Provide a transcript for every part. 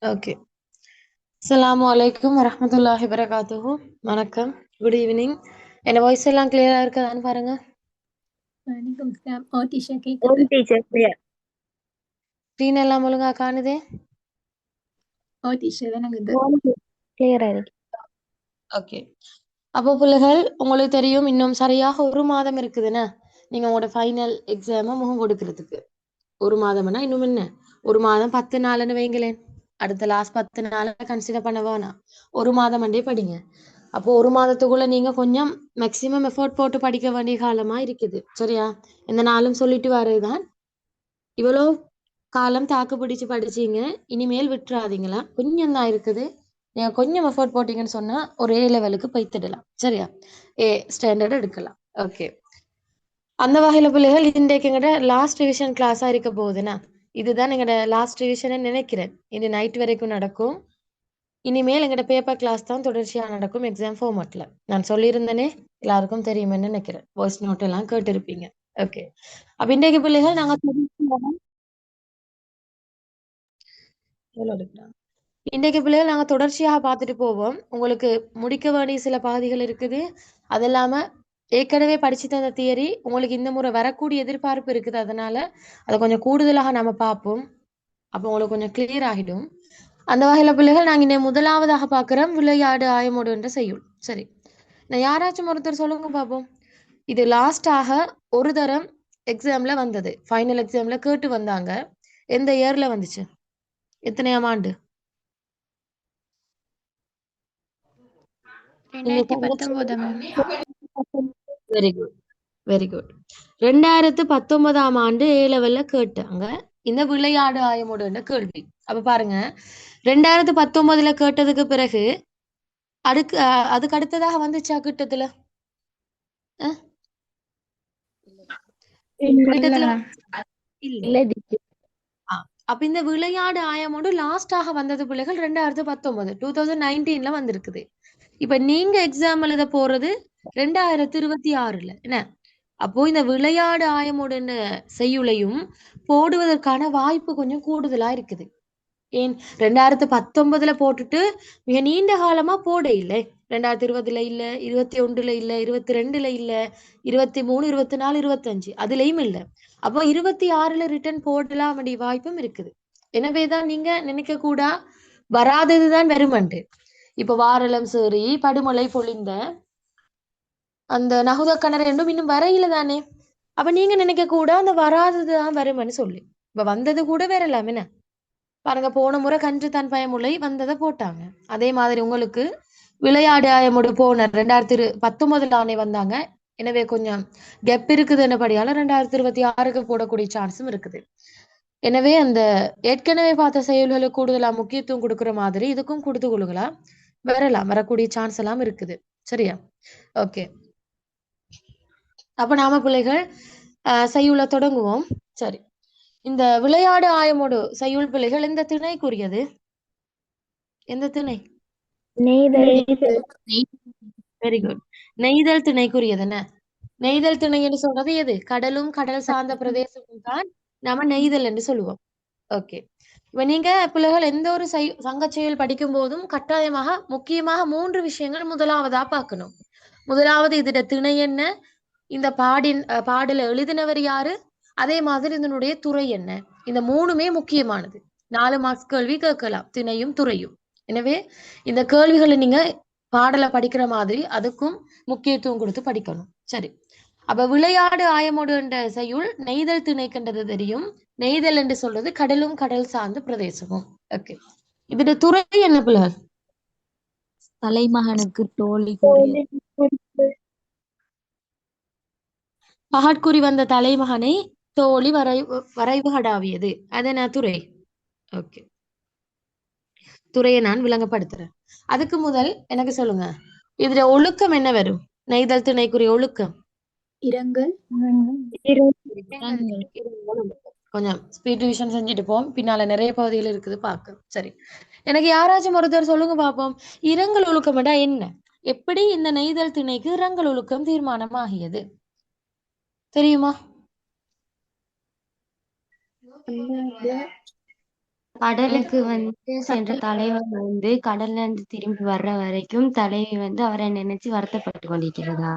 Okay. அஸ்ஸலாமு அலைக்கும் வரஹ்மத்துல்லாஹி வரகாத்துஹு. வணக்கம். Good evening. என்ன வாய்ஸ் எல்லாம் கிளியரா இருக்குதான்னு பாருங்க. வணக்கம் சார். டீச்சர் கேக்குது. டீச்சர் ஸ்க்ரீன் எல்லாம் ஒழுங்கா காணுதே? டீச்சர் எனக்கு கிளியரா இருக்கு. ஓகே. அப்போ பிள்ளைகள் உங்களுக்கு தெரியும் இன்னும் சரியாக ஒரு மாதம் இருக்குதுன்னு நீங்க உங்களோட ஃபைனல் எக்ஸாமை முகம் கொடுக்கறதுக்கு. ஒரு மாதம்னா இன்னும் என்ன, ஒரு மாதம் 10 நாள்னு வைங்களேன். அடுத்த லாஸ்ட் 10 நாளை கன்சிடர் பண்ண வேணாம், ஒரு மாதம் வண்டே படிங்க. அப்போ ஒரு மாதத்துக்குள்ள நீங்க கொஞ்சம் மேக்சிமம் எஃபோர்ட் போட்டு படிக்க வேண்டிய காலமா இருக்குது. சரியா? இந்த நாளும் சொல்லிட்டு வர்றதுதான், இவ்வளோ காலம் தாக்கு பிடிச்சு படிச்சீங்க, இனிமேல் விட்டுறாதீங்களா. கொஞ்சம் தான் இருக்குது, நீங்க கொஞ்சம் எஃபோர்ட் போட்டீங்கன்னு சொன்னா ஒரு A லெவலுக்கு போய்த்திடலாம். சரியா? A ஸ்டாண்டர்ட் எடுக்கலாம். ஓகே. அந்த வகையில பிள்ளைகள் இன்றைக்கு எங்கட லாஸ்ட் ரிவிஷன் கிளாஸா இருக்க போகுதுன்னா, இதுதான் எங்கட லாஸ்ட் ரிவிஷன் நினைக்கிறேன். இது நைட் வரைக்கும் நடக்கும். இனிமேல் எங்கட பேப்பர் கிளாஸ் தான் தொடர்ச்சியா நடக்கும் எக்ஸாம் ஃபார்மட்ல. நான் சொல்லியிருந்தேனே, எல்லாருக்கும் தெரியுமென்னு நினைக்கிறேன். வாய்ஸ் நோட் எல்லாம் கேட்டிருப்பீங்க. ஓகே. அப்ப இன்றைக்கு பிள்ளைகள் நாங்க இன்றைக்கு பிள்ளைகள் நாங்க தொடர்ச்சியாக பார்த்துட்டு போவோம். உங்களுக்கு முடிக்க வேண்டிய சில பாதிகள் இருக்குது. அது இல்லாம ஏற்கனவே படிச்சு தந்த தியரி உங்களுக்கு இந்த முறை வரக்கூடிய எதிர்பார்ப்பு இருக்குது. அதனால அதை கொஞ்சம் கூடுதலாக நாம பார்ப்போம். அப்போ உங்களுக்கு கொஞ்சம் கிளியர் ஆகிடும். அந்த வகையில பிள்ளைகள் நாங்க இன்னும் முதலாவதாக பார்க்கிறோம் விளையாடு ஆயமோடு என்ற செய்யுள். சரி, நான் யாராச்சும் ஒருத்தர் சொல்லுங்க பார்ப்போம். இது லாஸ்டாக ஒரு தரம் எக்ஸாம்ல வந்தது, ஃபைனல் எக்ஸாம்ல கேட்டு வந்தாங்க. எந்த இயர்ல வந்துச்சு? எத்தனையாம் ஆண்டு? 2019. Very good, very good. 2019ஆம் ஆண்டு A லெவல்ல கேட்டாங்க இந்த விளையாடு ஆயமோடு என்ற கேள்வி. அப்ப பாருங்க, 2019ல கேட்டதுக்கு பிறகு அதுக்கு அடுத்ததாக வந்துச்சா கிட்டத்துல? கிட்டத்துல இல்ல. ஆ, அப்ப இந்த விளையாடு ஆயமோடு லாஸ்டாக வந்தது பிள்ளைகள் 2019 2019ல வந்திருக்குது. இப்ப நீங்க எக்ஸாம் எழுத போறது 2026ல என்ன? அப்போ இந்த விளையாடு ஆயமோடு செய்யுளையும் போடுவதற்கான வாய்ப்பு கொஞ்சம் கூடுதலா இருக்குது. ஏன் 2019ல போட்டுட்டு மிக நீண்ட காலமா போட இல்லை. 2020ல இல்ல, 21ல இல்ல, 22ல இல்ல, 23, 24, 25 அதுலயும் இல்ல. அப்போ 26ல ரிட்டர்ன் போடலாம் வேண்டிய வாய்ப்பும் இருக்குது. எனவேதான் நீங்க நினைக்க கூட வராததுதான் வருமன்று. இப்ப வாரலம் சேரி படுமழை பொழிந்த அந்த நகுத கிணறு ரெண்டும் இன்னும் வரையில தானே. அப்ப நீங்க நினைக்க கூட அந்த வராததுதான் வருமன்னு சொல்லி, இப்ப வந்தது கூட வரலாம் என்ன. பாருங்க, போன முறை கன்று தன் பயமுலை வந்ததை போட்டாங்க. அதே மாதிரி உங்களுக்கு விளையாடு ஆயமுடு போன 2019 ஆணை வந்தாங்க. எனவே கொஞ்சம் கெப் இருக்குது என்னபடியால 2026க்கு போடக்கூடிய சான்ஸும் இருக்குது. எனவே அந்த ஏற்கனவே பார்த்த செயல்களுக்கு கூடுதலா முக்கியத்துவம் கொடுக்குற மாதிரி இதுக்கும் கொடுத்து கொள்ளுங்களா வரலாம், வரக்கூடிய சான்ஸ் எல்லாம் இருக்குது. சரியா? ஓகே. அப்ப நாம பிள்ளைகள் செய்யுள தொடங்குவோம். சரி, இந்த விளையாடு ஆயமோடு செய்யுள் பிள்ளைகள் எந்த திணைக்குரியது? எந்த திணை? Very good. நெய்தல் திணைக்குரியது என்ன? நெய்தல் திணை என்று சொல்றது எது? கடலும் கடல் சார்ந்த பிரதேசமும் தான் நாம நெய்தல் என்று சொல்லுவோம். ஓகே. இப்ப நீங்க பிள்ளைகள் எந்த ஒரு சங்க செயல் படிக்கும் போதும் கட்டாயமாக முக்கியமாக 3 விஷயங்கள் முதலாவதா பார்க்கணும். முதலாவது இதோட திணை என்ன, இந்த பாடல எழுதினவர் யாரு, அதே மாதிரி இதனுடைய துறை என்ன. இந்த 3மே முக்கியமானது. 4 மார்க்ஸ் கேள்வி கேட்கலாம், திணையும் துறையும். எனவே இந்த கேள்விகளை நீங்க பாடலை படிக்கிற மாதிரி அதுக்கும் முக்கியத்துவம் கொடுத்து படிக்கணும். சரி, அப்ப விளையாடு ஆயமோடு என்ற செய்யுள் நெய்தல் திணை கண்டது தெரியும். நெய்தல் என்று சொல்றது கடலும் கடல் சார்ந்த பிரதேசமும். ஓகே. இதோட துறை என்ன பிள்ளைகள்? தலைமகனுக்கு தோழி கூறியது. பகட்குறி வந்த தலைமகனை தோழி வரைவு கடாவியது. அது என்ன துறை? ஓகே, துறையை நான் விளங்கப்படுத்துறேன். அதுக்கு முதல் எனக்கு சொல்லுங்க, இதுல ஒழுக்கம் என்ன வரும்? நெய்தல் திணைக்குரிய ஒழுக்கம் இரங்கல். கொஞ்சம் ஸ்பீட் ரிவிஷன் செஞ்சுட்டு போம், பின்னால நிறைய பகுதிகள் இருக்குது பார்க்க. சரி, எனக்கு யாராச்சும் ஒருத்தர் சொல்லுங்க பார்ப்போம், இரங்கல் ஒழுக்கம் என்ன? எப்படி இந்த நெய்தல் திணைக்கு இரங்கல் ஒழுக்கம் தீர்மானமாகியது தெரியுமா? கடலுக்கு வந்து சென்ற தலைவன் வந்து கடல்ல இருந்து திரும்பி வர்ற வரைக்கும் தலைவி வந்து அவரை நினைச்சு வருத்தப்பட்டு கொண்டிருக்கிறதா?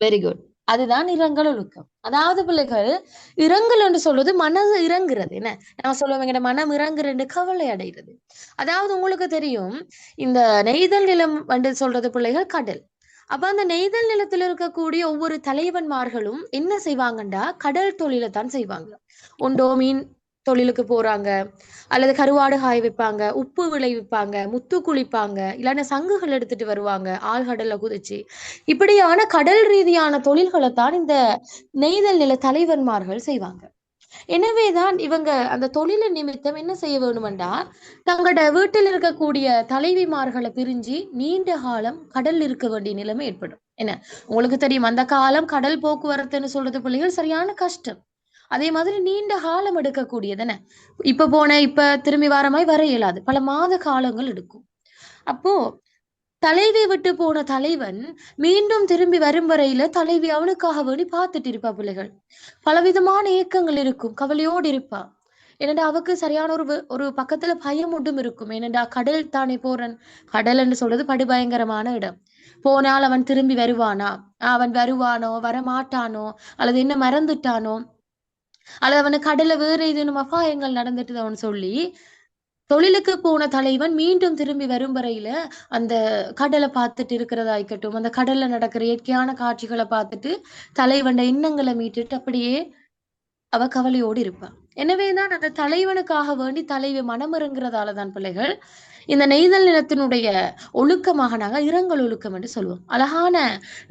Very good. அதுதான் இரங்கல் ஒழுக்கம். அதாவது பிள்ளைகள், இரங்கல் என்று சொல்வது மனது இறங்குறது. என்ன நான் சொல்லுவேன், எங்கட மனம் இறங்குறது, கவலை அடைகிறது. அதாவது உங்களுக்கு தெரியும், இந்த நெய்தல் நிலம் வந்து சொல்றது பிள்ளைகள் கடல். அப்ப அந்த நெய்தல் நிலத்துல இருக்கக்கூடிய ஒவ்வொரு தலைவன்மார்களும் என்ன செய்வாங்கண்டா, கடல் தொழிலை தான் செய்வாங்க. ஒன்றோ மீன் தொழிலுக்கு போறாங்க, அல்லது கருவாடு காய வைப்பாங்க, உப்பு விளைவிப்பாங்க, முத்து குளிப்பாங்க, இல்லைன்னா சங்குகள் எடுத்துட்டு வருவாங்க ஆழ்கடல்ல குதிச்சு. இப்படியான கடல் ரீதியான தொழில்களைத்தான் இந்த நெய்தல் நில தலைவன்மார்கள் செய்வாங்க. எனவேதான் இவங்க அந்த தொழிலின் நிமித்தம் என்ன செய்ய வேணுமெண்டா, தங்களோட வீட்டில் இருக்கக்கூடிய தலைவிமார்களை பிரிஞ்சு நீண்ட காலம் கடல் இருக்க வேண்டிய நிலைமை ஏற்படும். என்ன உங்களுக்கு தெரியும், அந்த காலம் கடல் போக்குவரத்துன்னு சொல்றது பிள்ளைகள் சரியான கஷ்டம். அதே மாதிரி நீண்ட காலம் எடுக்கக்கூடியதுன்னு இப்ப திரும்பி வாரமாய் வர இயலாது, பல மாத காலங்கள் எடுக்கும். அப்போ தலைவி விட்டு போன தலைவன் மீண்டும் திரும்பி வரும் வரையில தலைவி அவனுக்காக வேண்டி பார்த்துட்டு இருப்பா. பிள்ளைகள் பலவிதமான ஏக்கங்கள் இருக்கும், கவலையோடு இருப்பா. ஏனண்டா அவக்கு சரியான ஒரு பக்கத்துல பயம் ஒன்றும் இருக்கும். ஏனண்டா கடல் தானே போறன், கடல் என்று சொல்றது படுபயங்கரமான இடம். போனால் அவன் திரும்பி வருவானா, அவன் வருவானோ வரமாட்டானோ, அல்லது என்ன மறந்துட்டானோ, அல்லது அவனுக்கு கடல்ல வேற ஏதேனும் அபாயங்கள் நடந்துட்டுதோன்னு சொல்லி தொழிலுக்கு போன தலைவன் மீண்டும் திரும்பி வரும் வரையில அந்த கடலை பார்த்துட்டு இருக்கிறதாய்க்கட்டும், அந்த கடல்ல நடக்கிற இயற்கையான காட்சிகளை பார்த்துட்டு தலைவன் எண்ணங்களை மீட்டுட்டு அப்படியே அவ கவலையோடு இருப்பான். எனவேதான் அந்த தலைவனுக்காக வேண்டி தலைவி மனமிறங்குறதாலதான் பிள்ளைகள் இந்த நெய்தல் நிலத்தினுடைய ஒழுக்கமாக நாங்க இரங்கல் ஒழுக்கம் என்று சொல்லுவோம். அழகான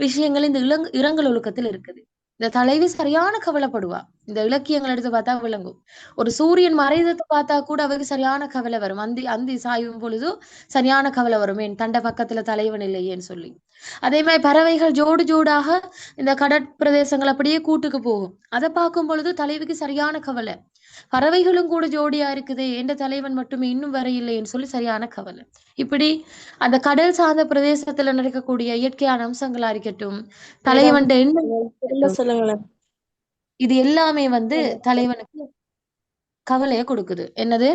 விஷயங்கள் இந்த இரங்கல் ஒழுக்கத்தில் இருக்குது. இந்த தலைவி சரியான கவலைப்படுவா. இந்த இலக்கியங்கள் எடுத்து பார்த்தா விளங்கும். ஒரு சூரியன் மறைதத்தை பார்த்தா கூட அவருக்கு சரியான கவலை வரும். அந்தி அந்தி சாயும் பொழுது சரியான கவலை வரும், ஏன் தண்ட பக்கத்துல தலைவன் இல்லையேன்னு சொல்லி. அதே மாதிரி பறவைகள் ஜோடு ஜோடாக இந்த கடற்பிரதேசங்கள் அப்படியே கூட்டுக்கு போகும். அதை பார்க்கும் பொழுது தலைவிக்கு சரியான கவலை. பறவைகளும் கூட ஜோடியா இருக்குது, எந்த தலைவன் மட்டுமே இன்னும் வர இல்லைன்னு சொல்லி சரியான கவலை. இப்படி அந்த கடல் சார்ந்த பிரதேசத்துல நடக்கக்கூடிய இயற்கையான அம்சங்களா இருக்கட்டும், தலைவன் எண்ணம், சொல்லுங்களேன். இது எல்லாமே வந்து தலைவனுக்கு கவலையை கொடுக்குது. என்னது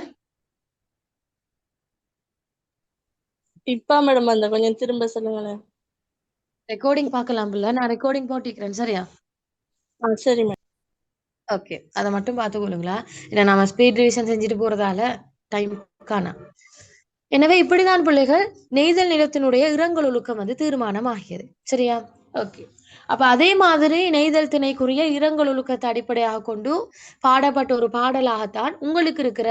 இப்பா மேடம் அந்த கொஞ்சம் திரும்ப சொல்லுங்களேன். ரெக்கார்டிங் பார்க்கலாம் பிள்ளை, நான் ரெக்கார்டிங் போட்டிக்கிறேன் சரியா? சரி மேடம். ஓகே, அதை மட்டும் பார்த்துக்கொள்ளுங்களா, ஏன்னா நம்ம ஸ்பீட் ரிவிஷன் செஞ்சுட்டு போறதால டைம் காணா. எனவே இப்படிதான் பிள்ளைகள் நெய்தல் நிலத்தினுடைய இரங்கல் ஒழுக்கம் வந்து தீர்மானம் ஆகியது சரியா? ஓகே, அப்ப அதே மாதிரி நெய்தல் திணைக்குரிய இரங்கல் ஒழுக்கத்தை அடிப்படையாக கொண்டு பாடப்பட்ட ஒரு பாடலாகத்தான் உங்களுக்கு இருக்கிற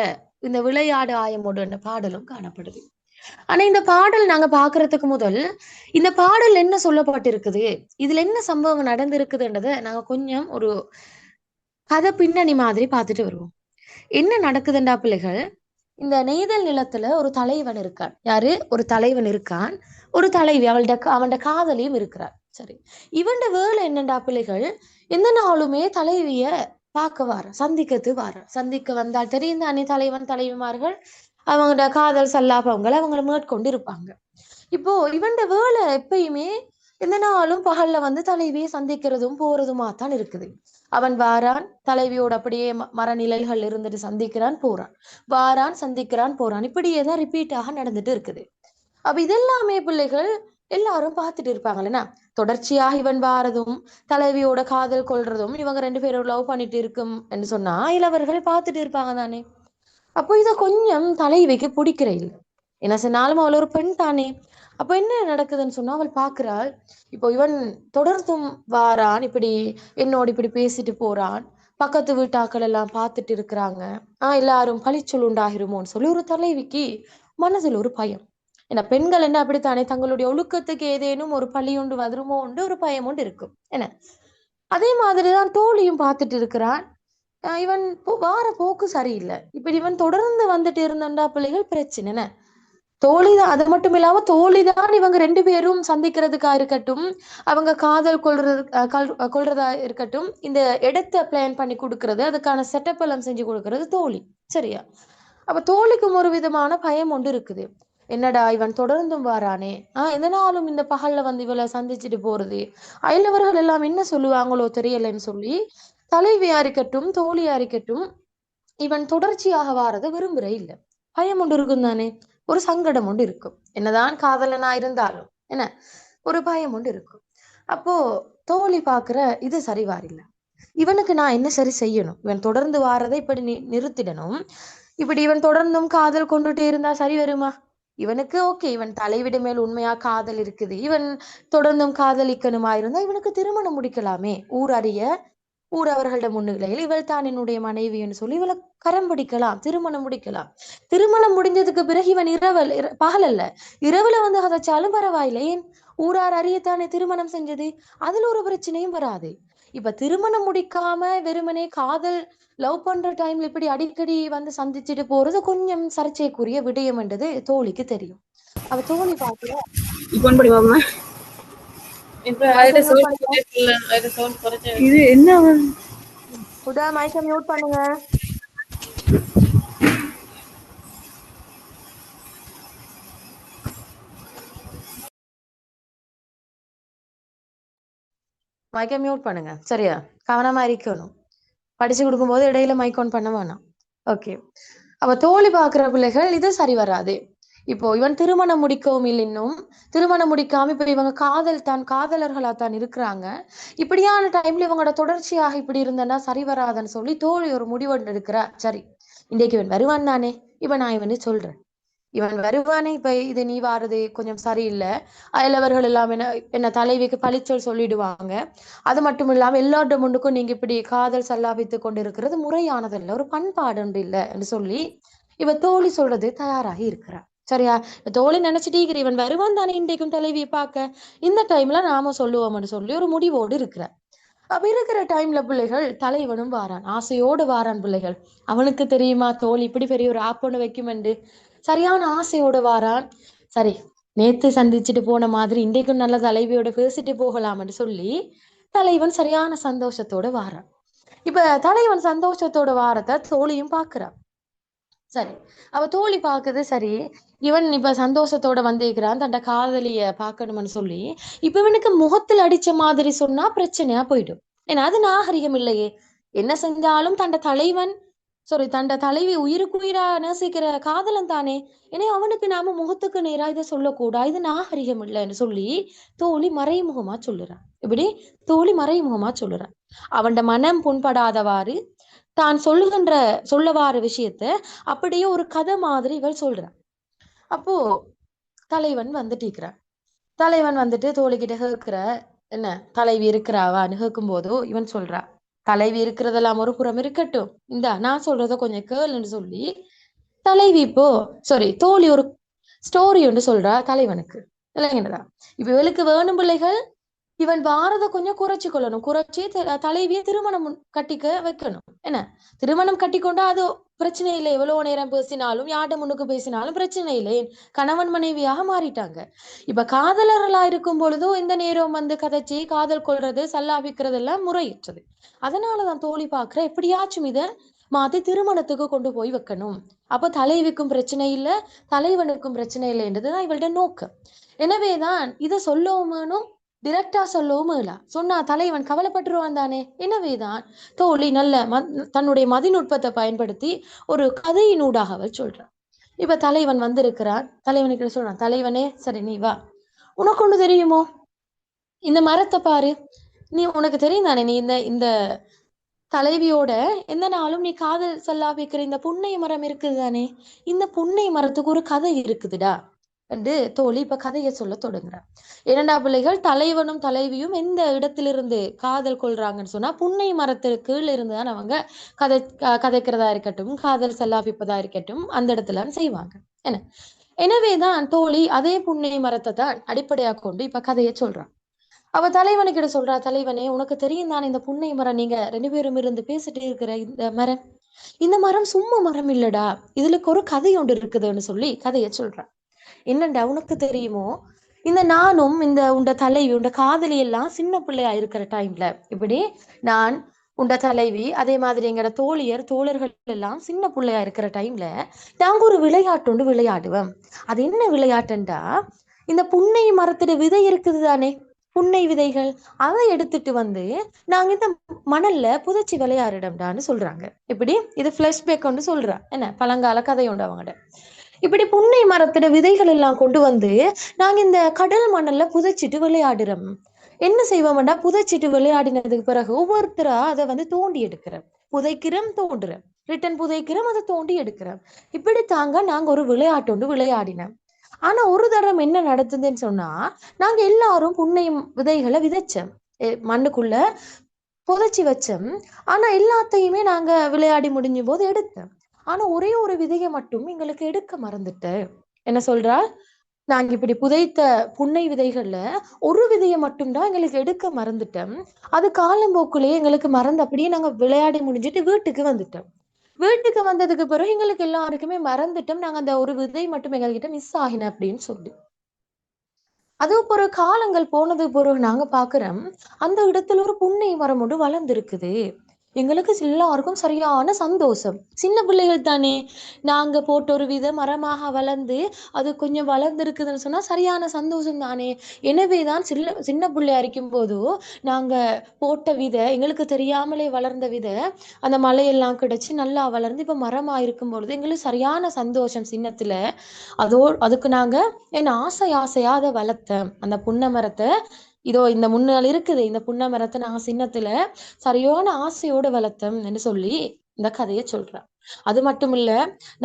இந்த விளையாடு ஆயமோடு என்ற பாடலும் காணப்படுது. ஆனா இந்த பாடல் நாங்க பாக்குறதுக்கு முதல் இந்த பாடல் என்ன சொல்லப்பட்டிருக்குது, இதுல என்ன சம்பவம் நடந்திருக்குதுன்றதை நாங்க கொஞ்சம் ஒரு கதை பின்னணி மாதிரி பார்த்துட்டு வருவோம். என்ன நடக்குதுண்டா பிள்ளைகள், இந்த நெய்தல் நிலத்துல ஒரு தலைவன் இருக்கான். யாரு? ஒரு தலைவன் இருக்கான், ஒரு தலைவி அவன்ட காதலியும் இருக்கிறார். சரி, இவன்ட வேலை என்னண்டா பிள்ளைகள், எந்த நாளுமே தலைவிய பார்க்க வார, சந்திக்க வந்தால் தெரியும் தானே, தலைவன் தலைவிமார்கள் அவங்களோட காதல் சல்லாபங்களை அவங்களை மேற்கொண்டு இருப்பாங்க. இப்போ இவன்ட வேலை எப்பயுமே எந்த நாளும் பகல்ல வந்து தலைவியை சந்திக்கிறதும் போறதுமா தான் இருக்குது. அவன் வாரான், தலைவியோட அப்படியே மரநிலைகள் இருந்துட்டு சந்திக்கிறான் போறான், வாரான் சந்திக்கிறான் போறான், இப்படியேதான் ரிப்பீட்டாக நடந்துட்டு இருக்குது. அப்ப இதெல்லாமே பிள்ளைகள் எல்லாரும் பார்த்துட்டு இருப்பாங்களேன்னா, தொடர்ச்சியாக இவன் வாரதும் தலைவியோட காதல் கொள்றதும் இவங்க ரெண்டு பேரும் லவ் பண்ணிட்டு இருக்கும் என்று சொன்னா இளவர்கள் பார்த்துட்டு இருப்பாங்க தானே. அப்போ இத கொஞ்சம் தலைவிக்கு பிடிக்கிற இல்லை. என்ன சொன்னாலும் அவள் ஒரு பெண் தானே. அப்ப என்ன நடக்குதுன்னு சொன்னா, அவள் பாக்குறாள், இப்போ இவன் தொடர்ந்தும் வாரான், இப்படி என்னோட இப்படி பேசிட்டு போறான், பக்கத்து வீட்டாக்கள் எல்லாம் பார்த்துட்டு இருக்கிறாங்க, எல்லாரும் பழிச்சொல் உண்டாகிருமோன்னு சொல்லி ஒரு தலைவிக்கு மனதில் ஒரு பயம். ஏன்னா பெண்கள் என்ன அப்படித்தானே, தங்களுடைய ஒழுக்கத்துக்கு ஏதேனும் ஒரு பழி உண்டு வருமோ உண்டு ஒரு பயம் உண்டு இருக்கும். என்ன அதே மாதிரிதான் தோழியும் பார்த்துட்டு இருக்கிறான். இவன் வார போக்கு சரியில்லை, இப்படி இவன் தொடர்ந்து வந்துட்டு இருந்தா பிள்ளைகள் பிரச்சனை. தோழிதான், அது மட்டும் இல்லாம தோழிதான் இவங்க ரெண்டு பேரும் சந்திக்கிறதுக்கா இருக்கட்டும், அவங்க காதல் கொள்றதா இருக்கட்டும், இந்த இடத்த பிளான் பண்ணி கொடுக்கறது, அதுக்கான செட்டப் எல்லாம் செஞ்சு கொடுக்கறது தோழி சரியா? அப்ப தோழிக்கும் ஒரு விதமான பயம் ஒன்று இருக்குது. என்னடா இவன் தொடர்ந்தும் வாரானே, எந்த நாளும் இந்த பகல்ல வந்து இவளை சந்திச்சுட்டு போறது, அயலவர்கள் எல்லாம் என்ன சொல்லுவாங்களோ தெரியலன்னு சொல்லி தலைவியா இருக்கட்டும் தோழியா இருக்கட்டும் இவன் தொடர்ச்சியாக வாரத விரும்புற இல்ல. பயம் ஒன்று இருக்கும் தானே, ஒரு சங்கடம் ஒன்று இருக்கும். என்னதான் காதலனா இருந்தாலும் என்ன ஒரு பயம் ஒன்று இருக்கும். அப்போ தோழி பாக்குற இது சரிவாரில்லை. இவனுக்கு நான் என்ன சரி செய்யணும்? இவன் தொடர்ந்து வாரதை இப்படி நிறுத்திடணும். இப்படி இவன் தொடர்ந்தும் காதல் கொண்டுட்டே இருந்தா சரி வருமா? இவனுக்கு ஓகே, இவன் தலைவிட மேல் உண்மையா காதல் இருக்குது, இவன் தொடர்ந்தும் காதலிக்கணுமா இருந்தா இவனுக்கு திருமணம் முடிக்கலாமே. ஊர் அறிய, ஊர் அவர்களோட முன்னிலையில் இவள் தான் என்னுடைய மனைவின்னு சொல்லி இவளை கரம் பிடிக்கலாம், திருமணம் முடிக்கலாம். திருமணம் முடிஞ்சதுக்கு பிறகு இவன் பகல் அல்ல இரவுல வந்து கதைச்சாலும் பரவாயில்லை. ஏன்? ஊரார் அறியத்தானே திருமணம் செஞ்சது, அதுல ஒரு பிரச்சனையும் வராது. இப்ப திருமணம் முடிக்காம வெறுமனே காதல் லவ் பண்ற டைம்ல இப்படி அடிக்கடி வந்து சந்திச்சுட்டு போறது கொஞ்சம் சர்ச்சைக்குரிய விடயம் என்றது தோழிக்கு தெரியும். அவ தோழி பாக்குற இது என்ன மைக்க மியூட் பண்ணுங்க. மைக்க மியூட் பண்ணுங்க, சரியா? கவனமா இருக்கணும். படிச்சு கொடுக்கும்போது இடையில மைக் ஆன் பண்ண வேணாம். ஓகே. அவ தோழி பாக்குற பிள்ளைகள் இது சரி வராது. இப்போ இவன் திருமணம் முடிக்கவும் இல்லை, இன்னும் திருமணம் முடிக்காம இப்ப இவங்க காதலர்களா தான் இருக்கிறாங்க. இப்படியான டைம்ல இவங்களோட தொடர்ச்சியாக இப்படி இருந்தேன்னா சரி வராதுன்னு சொல்லி தோழி ஒரு முடிவெண்டு இருக்கிறா. சரி, இன்றைக்கு இவன் வருவான் தானே, இப்ப நான் இவனு சொல்றேன், இவன் வருவானே, இப்ப இது நீ வாரது கொஞ்சம் சரியில்லை. அயலவர்கள் எல்லாம் என்ன தலைவிக்கு பழிச்சொல் சொல்லிடுவாங்க. அது மட்டும் இல்லாம எல்லாரோட முன்னுக்கும் நீங்க இப்படி காதல் சல்லாபித்து கொண்டு இருக்கிறது முறையானதில்லை, ஒரு பண்பாடு ஒன்று இல்லை என்று சொல்லி இவ தோழி சொல்றது தயாராகி இருக்கிறா. சரியா? தோழி நினைச்சிட்டு இவன் வருவான் தானே இன்றைக்கும் தலைவியை பார்க்க, இந்த டைம்ல நாம சொல்லுவோம்னு சொல்லி ஒரு முடிவோடு இருக்கிற. அப்ப இருக்கிற டைம்ல பிள்ளைகள் தலைவனும் வாரான், ஆசையோடு வாரான் பிள்ளைகள். அவனுக்கு தெரியுமா தோழி இப்படி பெரிய ஒரு ஆப்பொண்ணு வைக்கும் என்று? சரியான ஆசையோடு வாரான். சரி, நேத்து சந்திச்சுட்டு போன மாதிரி இன்றைக்கும் நல்ல தலைவியோட பேசிட்டு போகலாம்னு சொல்லி தலைவன் சரியான சந்தோஷத்தோட வாரான். இப்ப தலைவன் சந்தோஷத்தோட வாரத்தை தோழியும் பாக்குறான். சரி, அவ தோழி பாக்குது. சரி, இவன் இப்ப சந்தோஷத்தோட வந்திருக்கிறான், தன்ட காதலிய பாக்கணும்னு சொல்லி இப்ப இவனுக்கு முகத்தில் அடிச்ச மாதிரி சொன்னா பிரச்சனையா போயிடும். ஏன்னா அது நாகரிகம் இல்லையே. என்ன செஞ்சாலும் தண்ட தலைவி உயிருக்குயிரா நேசிக்கிற காதலன் தானே. ஏன்னா அவனுக்கு நாம முகத்துக்கு நேரா இதை சொல்லக்கூடா, இது நாகரிகம் இல்லைன்னு சொல்லி தோழி மறைமுகமா சொல்லுறான். இப்படி தோழி மறைமுகமா சொல்லுறான். அவன்ட மனம் புண்படாதவாறு தான் சொல்லவார விஷயத்த அப்படியே ஒரு கதை மாதிரி இவள் சொல்றான். அப்போ தலைவன் வந்துட்டு தோழிக்கிட்ட கேட்கிற, என்ன தலைவி இருக்கிறாவான்னு கேட்கும் போதோ இவன் சொல்றா, தலைவி இருக்கிறதெல்லாம் ஒரு புறம் இருக்கட்டும், இந்தா நான் சொல்றத கொஞ்சம் கேளுன்னு சொல்லி தோழி ஒரு ஸ்டோரி ஒன்று சொல்றா தலைவனுக்கு. இல்லைங்கடா, இப்ப இவளுக்கு வேணும் பிள்ளைகள் இவன் வாரத கொஞ்சம் குறைச்சு கொள்ளணும், குறைச்சி தலைவியை திருமணம் கட்டிக்க வைக்கணும். என்ன, திருமணம் கட்டிக்கொண்டா அது பிரச்சனை இல்லை, எவ்வளவு நேரம் பேசினாலும் யார்ட முன்னுக்கு பேசினாலும் பிரச்சனை இல்லை, கணவன் மனைவியாக மாறிட்டாங்க. இப்ப காதலர்களா இருக்கும் பொழுதும் இந்த நேரம் வந்து கதைச்சி காதல் கொள்றது சல்லாபிக்கிறது எல்லாம் முறையற்றது. அதனாலதான் தோழி பாக்குற எப்படியாச்சும் இதை மாத்தி திருமணத்துக்கு கொண்டு போய் வைக்கணும். அப்ப தலைவிக்கும் பிரச்சனை இல்லை, தலைவனுக்கும் பிரச்சனை இல்லை என்றதுதான் இவள்ட நோக்கம். எனவேதான் இதை சொல்லவும் டிரெக்டா சொல்லவும் இல்ல, சொன்னா தலைவன் கவலைப்பட்டுருவான் தானே. எனவேதான் தோழி நல்ல தன்னுடைய மதிநுட்பத்தை பயன்படுத்தி ஒரு கதையினூடாக அவள் சொல்றான். இப்ப தலைவன் வந்திருக்கிறான், தலைவனுக்கு சொல்றான், தலைவனே சரி நீ வா, உனக்கு ஒண்ணு தெரியுமோ, இந்த மரத்தை பாரு, நீ உனக்கு தெரியும் தானே, நீ இந்த தலைவியோட எந்த நாளும் நீ காதல் சல்லாபிக்கிற இந்த புன்னை மரம் இருக்குது தானே, இந்த புன்னை மரத்துக்கு ஒரு கதை இருக்குதுடா என்று தோழி இப்ப கதையை சொல்ல தொடங்குறான். இரண்டா பிள்ளைகள் தலைவனும் தலைவியும் எந்த இடத்திலிருந்து காதல் கொள்றாங்கன்னு சொன்னா புன்னை மரத்துக்கு கீழே இருந்துதான் அவங்க கதைக்கிறதா இருக்கட்டும், காதல் சல்லாபிப்பதா இருக்கட்டும், அந்த இடத்துல செய்வாங்க. என்ன, எனவேதான் தோழி அதே புன்னை மரத்தை தான் அடிப்படையாக கொண்டு இப்ப கதையை சொல்றான். அவ தலைவனுக்கிட்ட சொல்றா, தலைவனே உனக்கு தெரியும் தானே இந்த புன்னை மரம், நீங்க 2 பேரும் இருந்து பேசிட்டு இருக்கிற இந்த மரம் சும்மா மரம் இல்லடா, இதுல ஒரு கதை ஒன்று இருக்குதுன்னு சொல்லி கதையை சொல்றான். என்னண்டா உனக்கு தெரியுமோ, இந்த நானும் இந்த உண்ட தலைவி உண்ட காதலி எல்லாம் சின்ன பிள்ளையா இருக்கிற டைம்ல, இப்படி நான் உண்ட தலைவி அதே மாதிரி எங்களோட தோழர்கள் எல்லாம் சின்ன பிள்ளையா இருக்கிற டைம்ல நாங்க ஒரு விளையாட்டு விளையாடுவோம். அது என்ன விளையாட்டுண்டா, இந்த புன்னை மரத்துல விதை இருக்குது தானே, புன்னை விதைகள், அதை எடுத்துட்டு வந்து நாங்க இந்த மணல்ல புதைச்சி விளையாடிடம்டான்னு சொல்றாங்க. இப்படி இது பிளாஷ்பேக் கொண்டு சொல்றா, என்ன பழங்கால கதை உண்டு அவங்கட. இப்படி புன்னை மரத்தோட விதைகள் எல்லாம் கொண்டு வந்து நாங்க இந்த கடல் மணல்ல புதைச்சிட்டு விளையாடுறோம். என்ன செய்வோம்டா, புதைச்சிட்டு விளையாடினதுக்கு பிறகு ஒவ்வொருத்தரா அதை வந்து தோண்டி எடுக்கிறோம். புதைக்கிறோம், தோண்டுறோம், ரிட்டன் புதைக்கிறோம், அதை தோண்டி எடுக்கிறோம். இப்படி தாங்க நாங்க ஒரு விளையாட்டு ஒன்று விளையாடினோம். ஆனா ஒரு தரம் என்ன நடத்துதுன்னு சொன்னா, நாங்க எல்லாரும் புன்னை விதைகளை விதைச்சோம், மண்ணுக்குள்ள புதைச்சி வச்சோம். ஆனா எல்லாத்தையுமே நாங்க விளையாடி முடிஞ்ச போது எடுத்தோம். ஆனா ஒரே ஒரு விதையை மட்டும் எங்களுக்கு எடுக்க மறந்துட்டு. என்ன சொல்றா, நாங்க இப்படி புதைத்த புன்னை விதைகள்ல ஒரு விதையை மட்டும்தான் எங்களுக்கு எடுக்க மறந்துட்டோம். அது காலம்போக்குலயே எங்களுக்கு மறந்து அப்படியே நாங்க விளையாடி முடிஞ்சிட்டு வீட்டுக்கு வந்துட்டோம். வீட்டுக்கு வந்ததுக்கு பிறகு எங்களுக்கு எல்லாருக்குமே மறந்துட்டோம், நாங்க அந்த ஒரு விதை மட்டும் எங்ககிட்ட மிஸ் ஆகின அப்படின்னு சொல்லி. அதுவும் ஒரு காலங்கள் போனது பிறகு நாங்க பாக்குறோம், அந்த இடத்துல ஒரு புன்னை மரம் ஒன்று வளர்ந்துருக்குது. எங்களுக்கு எல்லாருக்கும் சரியான சந்தோஷம். சின்ன பிள்ளைகள் தானே, நாங்க போட்ட ஒரு விதை மரமாக வளர்ந்து அது கொஞ்சம் வளர்ந்துருக்குதுன்னு சொன்னா சரியான சந்தோஷம் தானே. எனவேதான் சின்ன பிள்ளையா இருக்கும் போதோ நாங்க போட்ட விதை, எங்களுக்கு தெரியாமலே வளர்ந்த விதை அந்த மழையெல்லாம் கிடைச்சு நல்லா வளர்ந்து இப்ப மரமா இருக்கும் பொழுது எங்களுக்கு சரியான சந்தோஷம் சின்னத்துல. அதுக்கு நாங்க என்ன ஆசையா அதை வளர்த்தேன், அந்த புன்னை மரத்தை. இதோ இந்த முன்னாள் இருக்குது, இந்த புன்னை மரத்தை நாங்க சின்னத்துல சரியான ஆசையோட வளர்த்தோம் என்று சொல்லி இந்த கதையை சொல்றேன். அது மட்டும் இல்ல,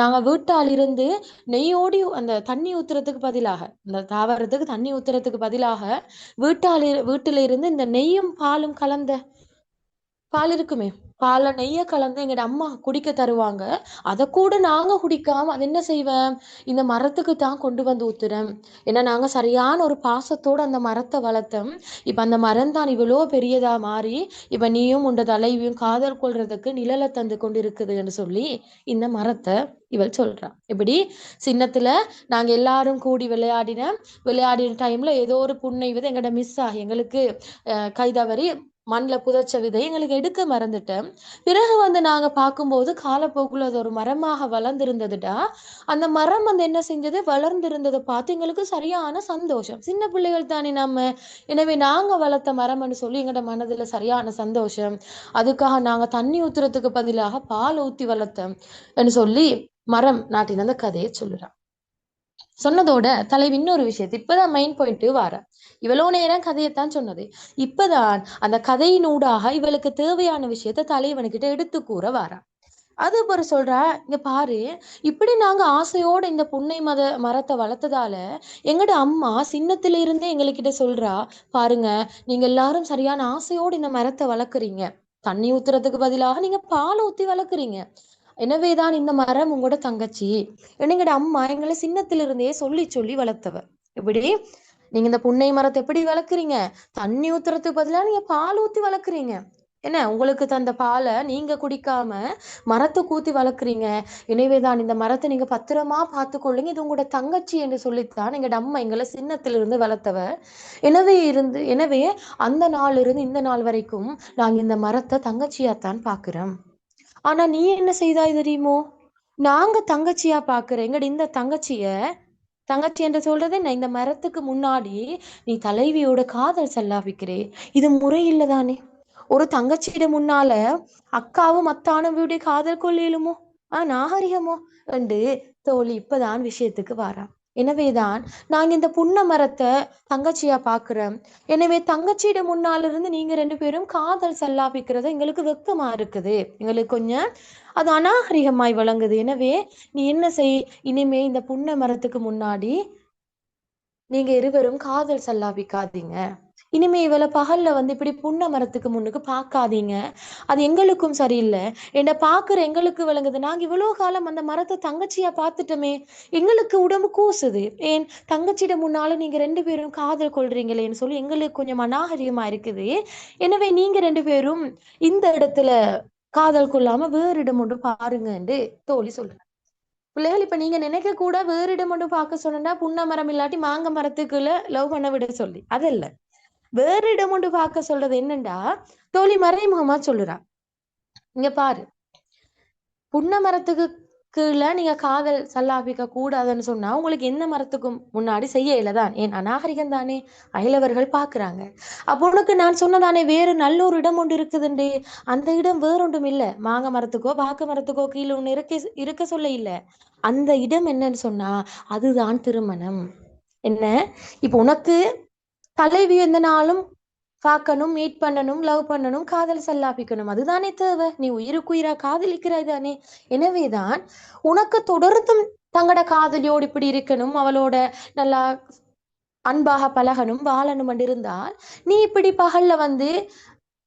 நாங்க வீட்டால் இருந்து நெய்யோடி அந்த தண்ணி ஊத்துறதுக்கு பதிலாக, இந்த தாவரத்துக்கு தண்ணி ஊத்துறதுக்கு பதிலாக வீட்டுல இருந்து இந்த நெய்யும் பாலும் கலந்த பால் இருக்குமே, பாலை நெய்ய கலந்து எங்கட அம்மா குடிக்க தருவாங்க. அதை கூட நாங்க குடிக்காம அது என்ன செய்வேன், இந்த மரத்துக்கு தான் கொண்டு வந்து ஊத்துறேன். ஏன்னா நாங்க சரியான ஒரு பாசத்தோட அந்த மரத்தை வளர்த்தோம். இப்ப அந்த மரம் தான் இவ்வளோ பெரியதா மாறி இப்ப நீயும் உண்ட தலைவியும் காதல் கொள்றதுக்கு நிழலை தந்து கொண்டு இருக்குதுன்னு சொல்லி இந்த மரத்தை இவள் சொல்றா. இப்படி சின்னத்துல நாங்க எல்லாரும் கூடி விளையாடின டைம்ல ஏதோ ஒரு புன்னை விதை எங்கட மிஸ் ஆகி எங்களுக்கு கைதவறி மண்ணில் புதைச்ச விதை எங்களுக்கு எடுக்க மறந்துட்டேன். பிறகு வந்து நாங்க பார்க்கும்போது காலப்போக்குல அது ஒரு மரமாக வளர்ந்திருந்ததுடா. அந்த மரம் வந்து என்ன செஞ்சது, வளர்ந்திருந்ததை பார்த்து எங்களுக்கு சரியான சந்தோஷம். சின்ன பிள்ளைகள் தானே நம்ம, எனவே நாங்க வளர்த்த மரம்னு சொல்லி எங்களோட மனதுல சரியான சந்தோஷம். அதுக்காக நாங்க தண்ணி ஊத்துறதுக்கு பதிலாக பால் ஊத்தி வளர்த்தோம் சொல்லி மரம் நாட்டின அந்த கதையை சொல்லுறான். சொன்னதோட தலைவி இன்னொரு விஷயத்தை இப்பதான் மெயின் பாயிண்ட் வார. இவ்வளவு நேரம் கதையைத்தான் சொன்னது. இப்பதான் அந்த கதையினூடாக இவளுக்கு தேவையான விஷயத்த தலைவனுக்கிட்ட எடுத்து கூற வாரா. அது ஒரு சொல்றா, இங்க பாரு, இப்படி நாங்க ஆசையோட இந்த புன்னை மரத்தை வளர்த்ததால எங்கட அம்மா சின்னத்துல இருந்தே எங்ககிட்ட சொல்றா, பாருங்க நீங்க எல்லாரும் சரியான ஆசையோடு இந்த மரத்தை வளர்க்குறீங்க, தண்ணி ஊத்துறதுக்கு பதிலாக நீங்க பால் ஊத்தி வளர்க்குறீங்க. எனவேதான் இந்த மரம் உங்களோட தங்கச்சி. எங்கட அம்மா எங்களை சின்னத்துல இருந்தே சொல்லி சொல்லி வளர்த்தவ. இப்படி நீங்க இந்த புன்னை மரத்தை எப்படி வளர்க்குறீங்க, தண்ணி ஊத்துறதுக்கு பதிலா நீங்க பால் ஊத்தி வளர்க்குறீங்க. என்ன, உங்களுக்கு தந்த பாலை நீங்க குடிக்காம மரத்தை கூத்தி வளர்க்குறீங்க. எனவேதான் இந்த மரத்தை நீங்க பத்திரமா பார்த்து கொள்ளுங்க, இது உங்களோட தங்கச்சி என்று சொல்லித்தான் எங்கட அம்மா எங்களை சின்னத்துல இருந்து வளர்த்தவ. எனவே அந்த நாள் இருந்து இந்த நாள் வரைக்கும் நாங்க இந்த மரத்தை தங்கச்சியாத்தான் பாக்குறோம். ஆனா நீ என்ன செய்தாய் தெரியுமோ, நாங்க தங்கச்சியா பாக்குறேன் எங்கட இந்த தங்கச்சி என்று சொல்றது என்ன, இந்த மரத்துக்கு முன்னாடி நீ தலைவியோட காதல் செல்லாவிக்கிறே, இது முறை இல்லதானே. ஒரு தங்கச்சியிட முன்னால அக்காவும் அத்தானும் வீடு காதல் கொள்ளையிலுமோ நாகரிகமோ என்று தோழி இப்பதான் விஷயத்துக்கு வாரா. எனவேதான் நாங்க இந்த புன்னை மரத்தை தங்கச்சியா பாக்குறோம். எனவே தங்கச்சியிட முன்னால இருந்து நீங்க ரெண்டு பேரும் காதல் செல்லாபிக்கிறது எங்களுக்கு வெக்கமா இருக்குது, எங்களுக்கு கொஞ்சம் அது அநாகரிகமாய் வழங்குது. எனவே நீ என்ன செய், இனிமே இந்த புன்னை மரத்துக்கு முன்னாடி நீங்க இருவரும் காதல் செல்லாபிக்காதீங்க. இனிமே இவளை பகல்ல வந்து இப்படி புன்னை மரத்துக்கு முன்னுக்கு பார்க்காதீங்க, அது எங்களுக்கும் சரியில்லை. என்ன பாக்குற எங்களுக்கு விளங்குது, நாங்க இவ்வளவு காலம் அந்த மரத்தை தங்கச்சியா பார்த்துட்டோமே, எங்களுக்கு உடம்பு கூசுது. ஏன் தங்கச்சியிட முன்னால நீங்க ரெண்டு பேரும் காதல் கொள்றீங்களேன்னு சொல்லி எங்களுக்கு கொஞ்சம் அநாகரிகமா இருக்குது. எனவே நீங்க ரெண்டு பேரும் இந்த இடத்துல காதல் கொள்ளாம வேறு இடம் ஒன்று பாருங்கன்னு தோழி சொல்றேன். பிள்ளைகள் இப்ப நீங்க நினைக்க கூட வேறு இடம் ஒன்று பார்க்க சொன்னா புன்னை மரம் இல்லாட்டி மாங்க மரத்துக்குள்ள லவ் பண்ண விட சொல்லி அதல்ல, வேறு இடம் ஒன்று பார்க்க சொல்றது என்னண்டா தோழி மறைமுகமா சொல்லுறா. இங்க பாரு, புன்னை மரத்துக்கு கீழே நீங்க காதல் சல்லாபிக்க கூடாதுன்னு சொன்னா உங்களுக்கு எந்த மரத்துக்கும் முன்னாடி செய்ய இயலதான். ஏன் அநாகரிகம் தானே, அயலவர்கள் பாக்குறாங்க. அப்போ உனக்கு நான் சொன்னதானே வேறு நல்ல ஒரு இடம் ஒன்று இருக்குதுண்டு, அந்த இடம் வேறொன்றும் இல்ல. மாங்க மரத்துக்கோ பாக்கு மரத்துக்கோ கீழே ஒண்ணு இருக்க சொல்ல இல்ல. அந்த இடம் என்னன்னு சொன்னா அதுதான் திருமணம். என்ன, இப்ப உனக்கு தலைவி எந்த நாளும் பார்க்கணும், மீட் பண்ணணும், லவ் பண்ணணும், காதல் சல்லாபிக்கணும், அதுதானே தேவை. நீ உயிருக்குயிரா காதலிக்கிறாய் தானே. எனவேதான் உனக்கு தொடர்ந்தும் தங்கட காதலியோடு இப்படி இருக்கணும், அவளோட நல்லா அன்பாக பழகணும், வாழணும் இருந்தால் நீ இப்படி பகல்ல வந்து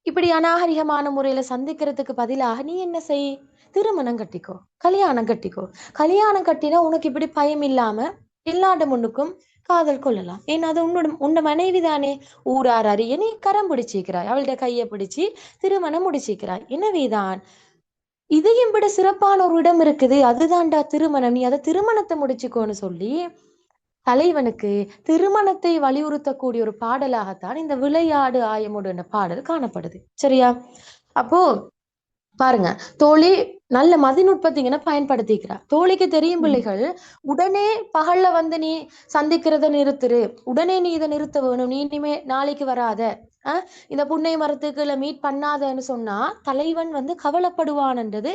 இப்படி அநாகரிகமான முறையில சந்திக்கிறதுக்கு பதிலாக நீ என்ன செய், திருமணம் கட்டிக்கோ, கல்யாணம் கட்டிக்கோ. கல்யாணம் கட்டினா உனக்கு இப்படி பயம் இல்லாம எல்லாட முன்னுக்கும் காதல் கொள்ளலாம். ஏன்னா அது உன்னோட மனைவி தானே. ஊரார் அறிய நீ கரம் பிடிச்சிக்கிறாய், அவள்கிட்ட கையை பிடிச்சி திருமணம் முடிச்சிக்கிறாய். எனவேதான் இதையும் விட சிறப்பான ஒரு இடம் இருக்குது, அதுதான்டா திருமணம், நீ அதை திருமணத்தை முடிச்சுக்கோன்னு சொல்லி தலைவனுக்கு திருமணத்தை வலியுறுத்தக்கூடிய ஒரு பாடலாகத்தான் இந்த விளையாடு ஆயமுடன் பாடல் காணப்படுது. சரியா? அப்போ பாருங்க, தோழி நல்ல மதிநுட்பத்திங்கன பயன்படுத்திக்கிறா. தோழிக்கு தெரியும் பிள்ளைகள், உடனே பகல்ல வந்து நீ சந்திக்கிறத நிறுத்துரு, உடனே நீ இதை நிறுத்த வேணும், நீ இனிமே நாளைக்கு வராத, இந்த புன்னை மரத்துக்குள்ள மீட் பண்ணாதன்னு சொன்னா தலைவன் வந்து கவலைப்படுவான்ன்றது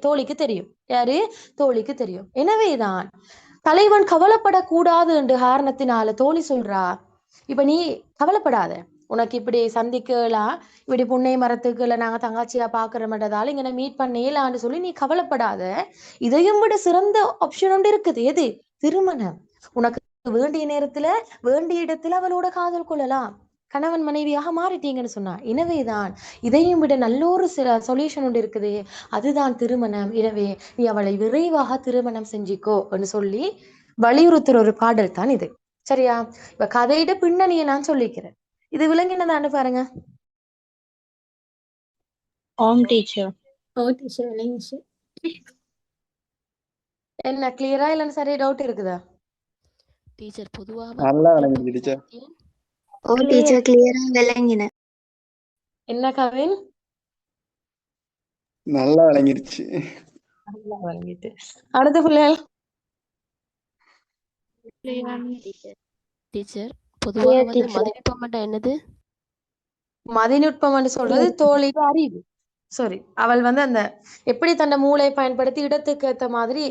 தோழிக்கு தெரியும். யாரு? தோழிக்கு தெரியும். எனவேதான் தலைவன் கவலைப்படக்கூடாது என்ற காரணத்தினால தோழி சொல்றா, இப்ப நீ கவலைப்படாத, உனக்கு இப்படி சந்திக்கலாம், இப்படி புன்னை மரத்துக்குள்ள நாங்க தங்காச்சியா பாக்குறோம்ன்றதால இங்க மீட் பண்ணலான்னு சொல்லி நீ கவலைப்படாத. இதையும் விட சிறந்த ஆப்ஷன் ஒன்று இருக்குது. எது? திருமணம். உனக்கு வேண்டிய நேரத்துல வேண்டிய இடத்துல அவளோட காதல் கொள்ளலாம், கணவன் மனைவியாக மாறிட்டீங்கன்னு சொன்னா. எனவேதான் இதையும் விட நல்ல ஒரு சொல்யூஷன் ஒன்று இருக்குது, அதுதான் திருமணம். எனவே நீ அவளை விரைவாக திருமணம் செஞ்சிக்கோன்னு சொல்லி வலியுறுத்துற ஒரு பாடல் தான் இது. சரியா? இப்ப கதையிட பின்னணியை நான் சொல்லிக்கிறேன், இது விளங்கினதான்னு பாருங்க. ஆம் டீச்சர். ஓ டீச்சர் விளங்கிச்சு. என்ன கிளியரா இல்லைன்னு சரியா டவுட் இருக்குதா? டீச்சர் பொதுவாக நல்லா விளங்கிடுச்சு டீச்சர். ஓ டீச்சர் கிளியரா விளங்கின. என்ன கவின்? நல்லா விளங்கிடுச்சு. நல்லா விளங்கிட்டு. அடுத்த பிள்ளைகள் டீச்சர் பொதுவாக வந்து மதிநுட்பம் என்னது? மதிநுட்பம் சொல்றது தோழிக்கு அறிவு. சாரி, அவள் வந்து அந்த எப்படி தன்னை மூளை பயன்படுத்தி இடத்துக்கு ஏத்த மாதிரி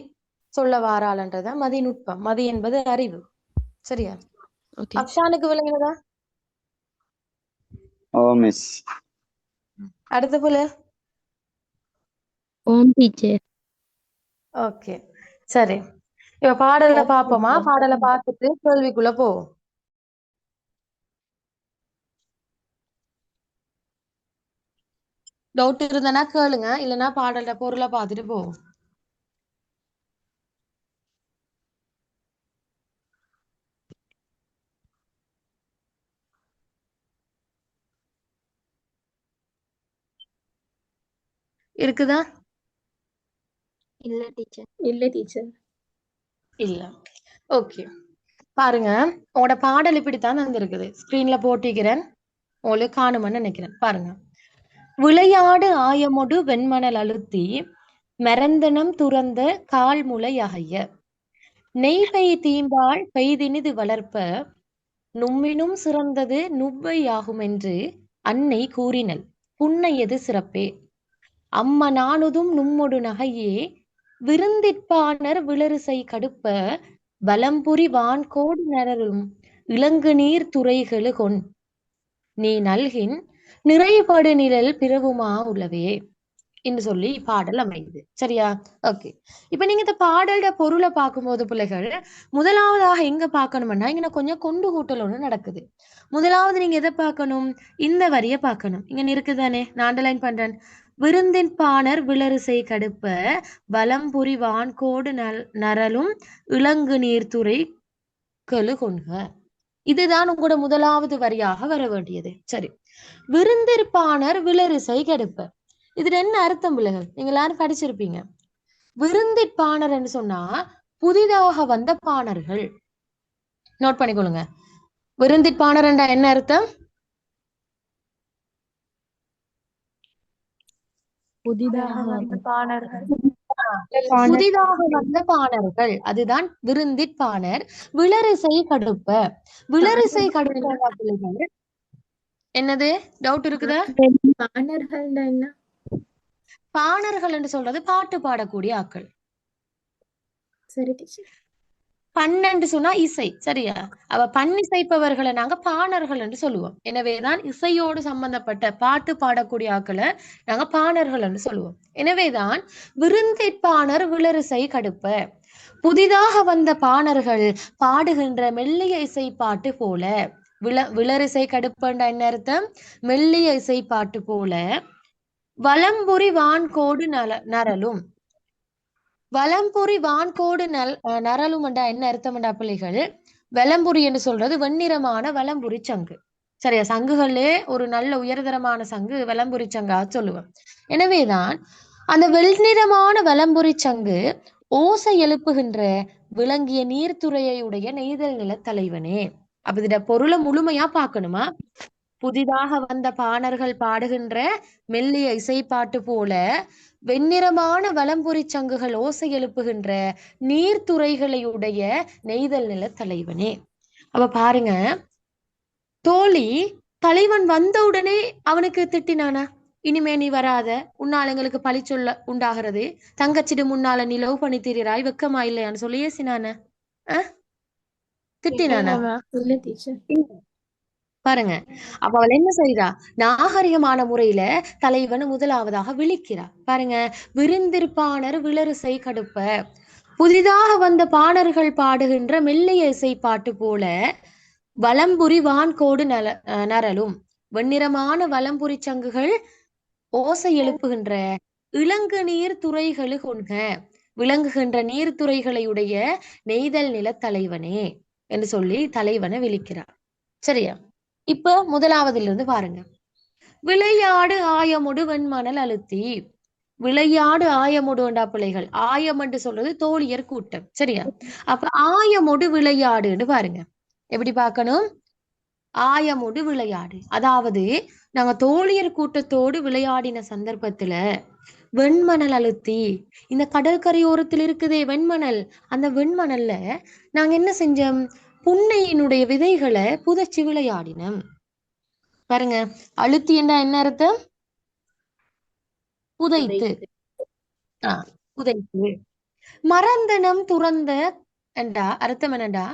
சொல்ல வாராளன்றத மதிநுட்பம். மதி என்பது அறிவு. சரியா? அப்ஷானுக்கு விளங்கினதா? ஓ மிஸ். அடுத்த போல. ஓம் டீச்சர். ஓகே, சரி. இப்ப பாடல பாப்போமா? பாடல பார்த்துட்டு கேள்விக்குள்ள போவோம். டவுட் இருந்தனா கேளுங்க, இல்லைன்னா பாடல பொருளை பார்த்துட்டு போவோம். இருக்குதா? இல்ல டீச்சர். இல்ல டீச்சர். இல்ல. ஓகே, பாருங்க, உங்களோட பாடல் இப்படித்தான் வந்திருக்குது. ஸ்கிரீன்ல போட்டிக்கிறேன், உங்களுக்கு காணுமென்னு நினைக்கிறேன். பாருங்க. விளையாடு ஆயமொடு வெண்மணல் அழுத்தி மரந்தனம் துறந்த கால்முளை அகைய நெய்பெய் தீம்பால் பெய்தினிது வளர்ப்ப நும்மினும் சிறந்தது நுவ்வை ஆகும் என்று அன்னை கூறினள் புன்னையது சிறப்பே அம்ம நானுதும் நும்மொடு நகையே விருந்திற்பானர் விளரிசை கடுப்ப வலம்புரி வான்கோடு நரரும் இளங்கு நீர் துறைகளு கொன் நீ நல்கின் நிறைபடு நிழல் பிறவுமா உள்ளவே என்று சொல்லி பாடல் அமையுது. சரியா? ஓகே, இப்ப நீங்க இந்த பாடலோட பொருளை பார்க்கும்போது பிள்ளைகள் முதலாவதாக எங்க பார்க்கணும்னா, இங்க கொஞ்சம் கொண்டு கூட்டல் ஒண்ணு நடக்குது. முதலாவது நீங்க எதை பார்க்கணும்? இந்த வரிய பார்க்கணும். இங்க இருக்குதானே, நான் அண்டர்லைன் பண்றேன். விருந்தின் பாணர் விளரிசை கடுப்ப வலம்புரி வான்கோடு நரலும் இளங்கு நீர்த்துறை கெழு கொண்க. இதுதான் உங்களோட முதலாவது வரியாக வர வேண்டியது. சரி, விருந்திற்பாணர் விளரிசை கடுப்ப, இதுல என்ன அர்த்தம் பிள்ளைகள்? நீங்க எல்லாரும் படிச்சிருப்பீங்க. விருந்திற்பாணர் என்று சொன்னா புதிதாக வந்த பாணர்கள். நோட் பண்ணிக்கொள்ளுங்க. விருந்திற்பாணர் என்றா என்ன அர்த்தம்? புதிதாக வந்த பாணர்கள். புதிதாக வந்த பாணர்கள் அதுதான் விருந்திற்பாணர். விளரிசை கடுப்ப. விளரிசை கடுப்ப பிள்ளைகள் என்னது டவுட் இருக்குதா? பாணர்கள் என்ன? பாணர்கள் என்று சொல்றது பாட்டு பாடக்கூடிய ஆக்கள். சரி டீச்சர். பன்னெண்டு சொன்னா இசை, சரியா? அவ பண்ணிசைப்பவர்களை நாங்க பாணர்கள் என்று சொல்லுவோம். எனவேதான் இசையோடு சம்பந்தப்பட்ட பாட்டு பாடக்கூடிய ஆக்களை நாங்க பாணர்கள் என்று சொல்லுவோம். எனவேதான் விருந்திற்பாணர் விளரிசை கடுப்ப. புதிதாக வந்த பாணர்கள் பாடுகின்ற மெல்லிய இசை பாட்டு போல. விளரிசை கடுப்பன்ற என்ன அர்த்தம்? மெல்லிய இசை பாட்டு போல. வலம்புரி வான்கோடு நரலும். வலம்புரி வான்கோடு நரலும் என்ன அர்த்தம்டா பிள்ளைகள்? வலம்புரி என்று சொல்றது வெண்ணிறமான வலம்புரி சங்கு, சரியா? சங்குகளே ஒரு நல்ல உயர்தரமான சங்கு வலம்புரி சங்கா சொல்லுவோம். எனவேதான் அந்த வெண்ணிறமான வலம்புரி சங்கு ஓசை எழுப்புகின்ற விளங்கிய நீர்த்துறையை உடைய நெய்தல் நில தலைவனே. அப்ப இத பொருளை முழுமையா பார்க்கணுமா? புதிதாக வந்த பாணர்கள் பாடுகின்ற மெல்லிய இசைப்பாட்டு போல வெண்ணிறமான வலம்புரி சங்குகள் ஓசை எழுப்புகின்ற நீர்த்துறைகளையுடைய நெய்தல் நில தலைவனே. அப்ப பாருங்க, தோழி தலைவன் வந்த உடனே அவனுக்கு திட்டினானா? இனிமே நீ வராத, உன்னால் எங்களுக்கு பழி சொல்ல உண்டாகிறது, தங்கச்சிடு முன்னால நீ லவ் பண்ணி திரிறாய், வெக்கமா இல்லையான்னு சொல்லி ஏசினான? திட்டினானா? இல்ல டீச்சர். பாருங்க, அப்ப அவள் என்ன செய்றா? நாகரிகமான முறையில தலைவன் முதலாவதாக விழிக்கிறா. பாருங்க, விருந்திற்பாணர் விளரிசை கடுப்ப. புதிதாக வந்த பாணர்கள் பாடுகின்ற மெல்லிய இசை பாட்டு போல வலம்புரி வான்கோடு நரலும். வெண்ணிறமான வலம்புரி சங்குகள் ஓசை எழுப்புகின்ற இளங்கு நீர் துறைகளு கொண்க. விளங்குகின்ற நீர்த்துறைகளையுடைய நெய்தல் நில தலைவனே என்று சொல்லி தலைவனை விழிக்கிறார், சரியா? இப்ப முதலாவதிலிருந்து பாருங்க. விளையாடு ஆயமுடு வெண்மணல் அழுத்தி. விளையாடு ஆயமுடு ஒண்டா பிள்ளைகள். ஆயம் என்று சொல்றது தோழியர் கூட்டம், சரியா? அப்ப ஆயமுடு விளையாடுன்னு பாருங்க. எப்படி பார்க்கணும்? ஆயமுடு விளையாடு, அதாவது நாங்க தோழியர் கூட்டத்தோடு விளையாடின சந்தர்ப்பத்துல வெண்மணல் அழுத்தி, இந்த கடற்கரையோரத்தில் இருக்குதே வெண்மணல், அந்த வெண்மணல்ல நாங்க என்ன செஞ்சோம்? புன்னையினுடைய விதைகளை புதைச்சு விளையாடினோம். பாருங்க, அழுத்தி என்ன அர்த்தம்? புதைத்து. புதைத்து. மறந்தனம் துறந்த என்றா அர்த்தம் என்னண்டா,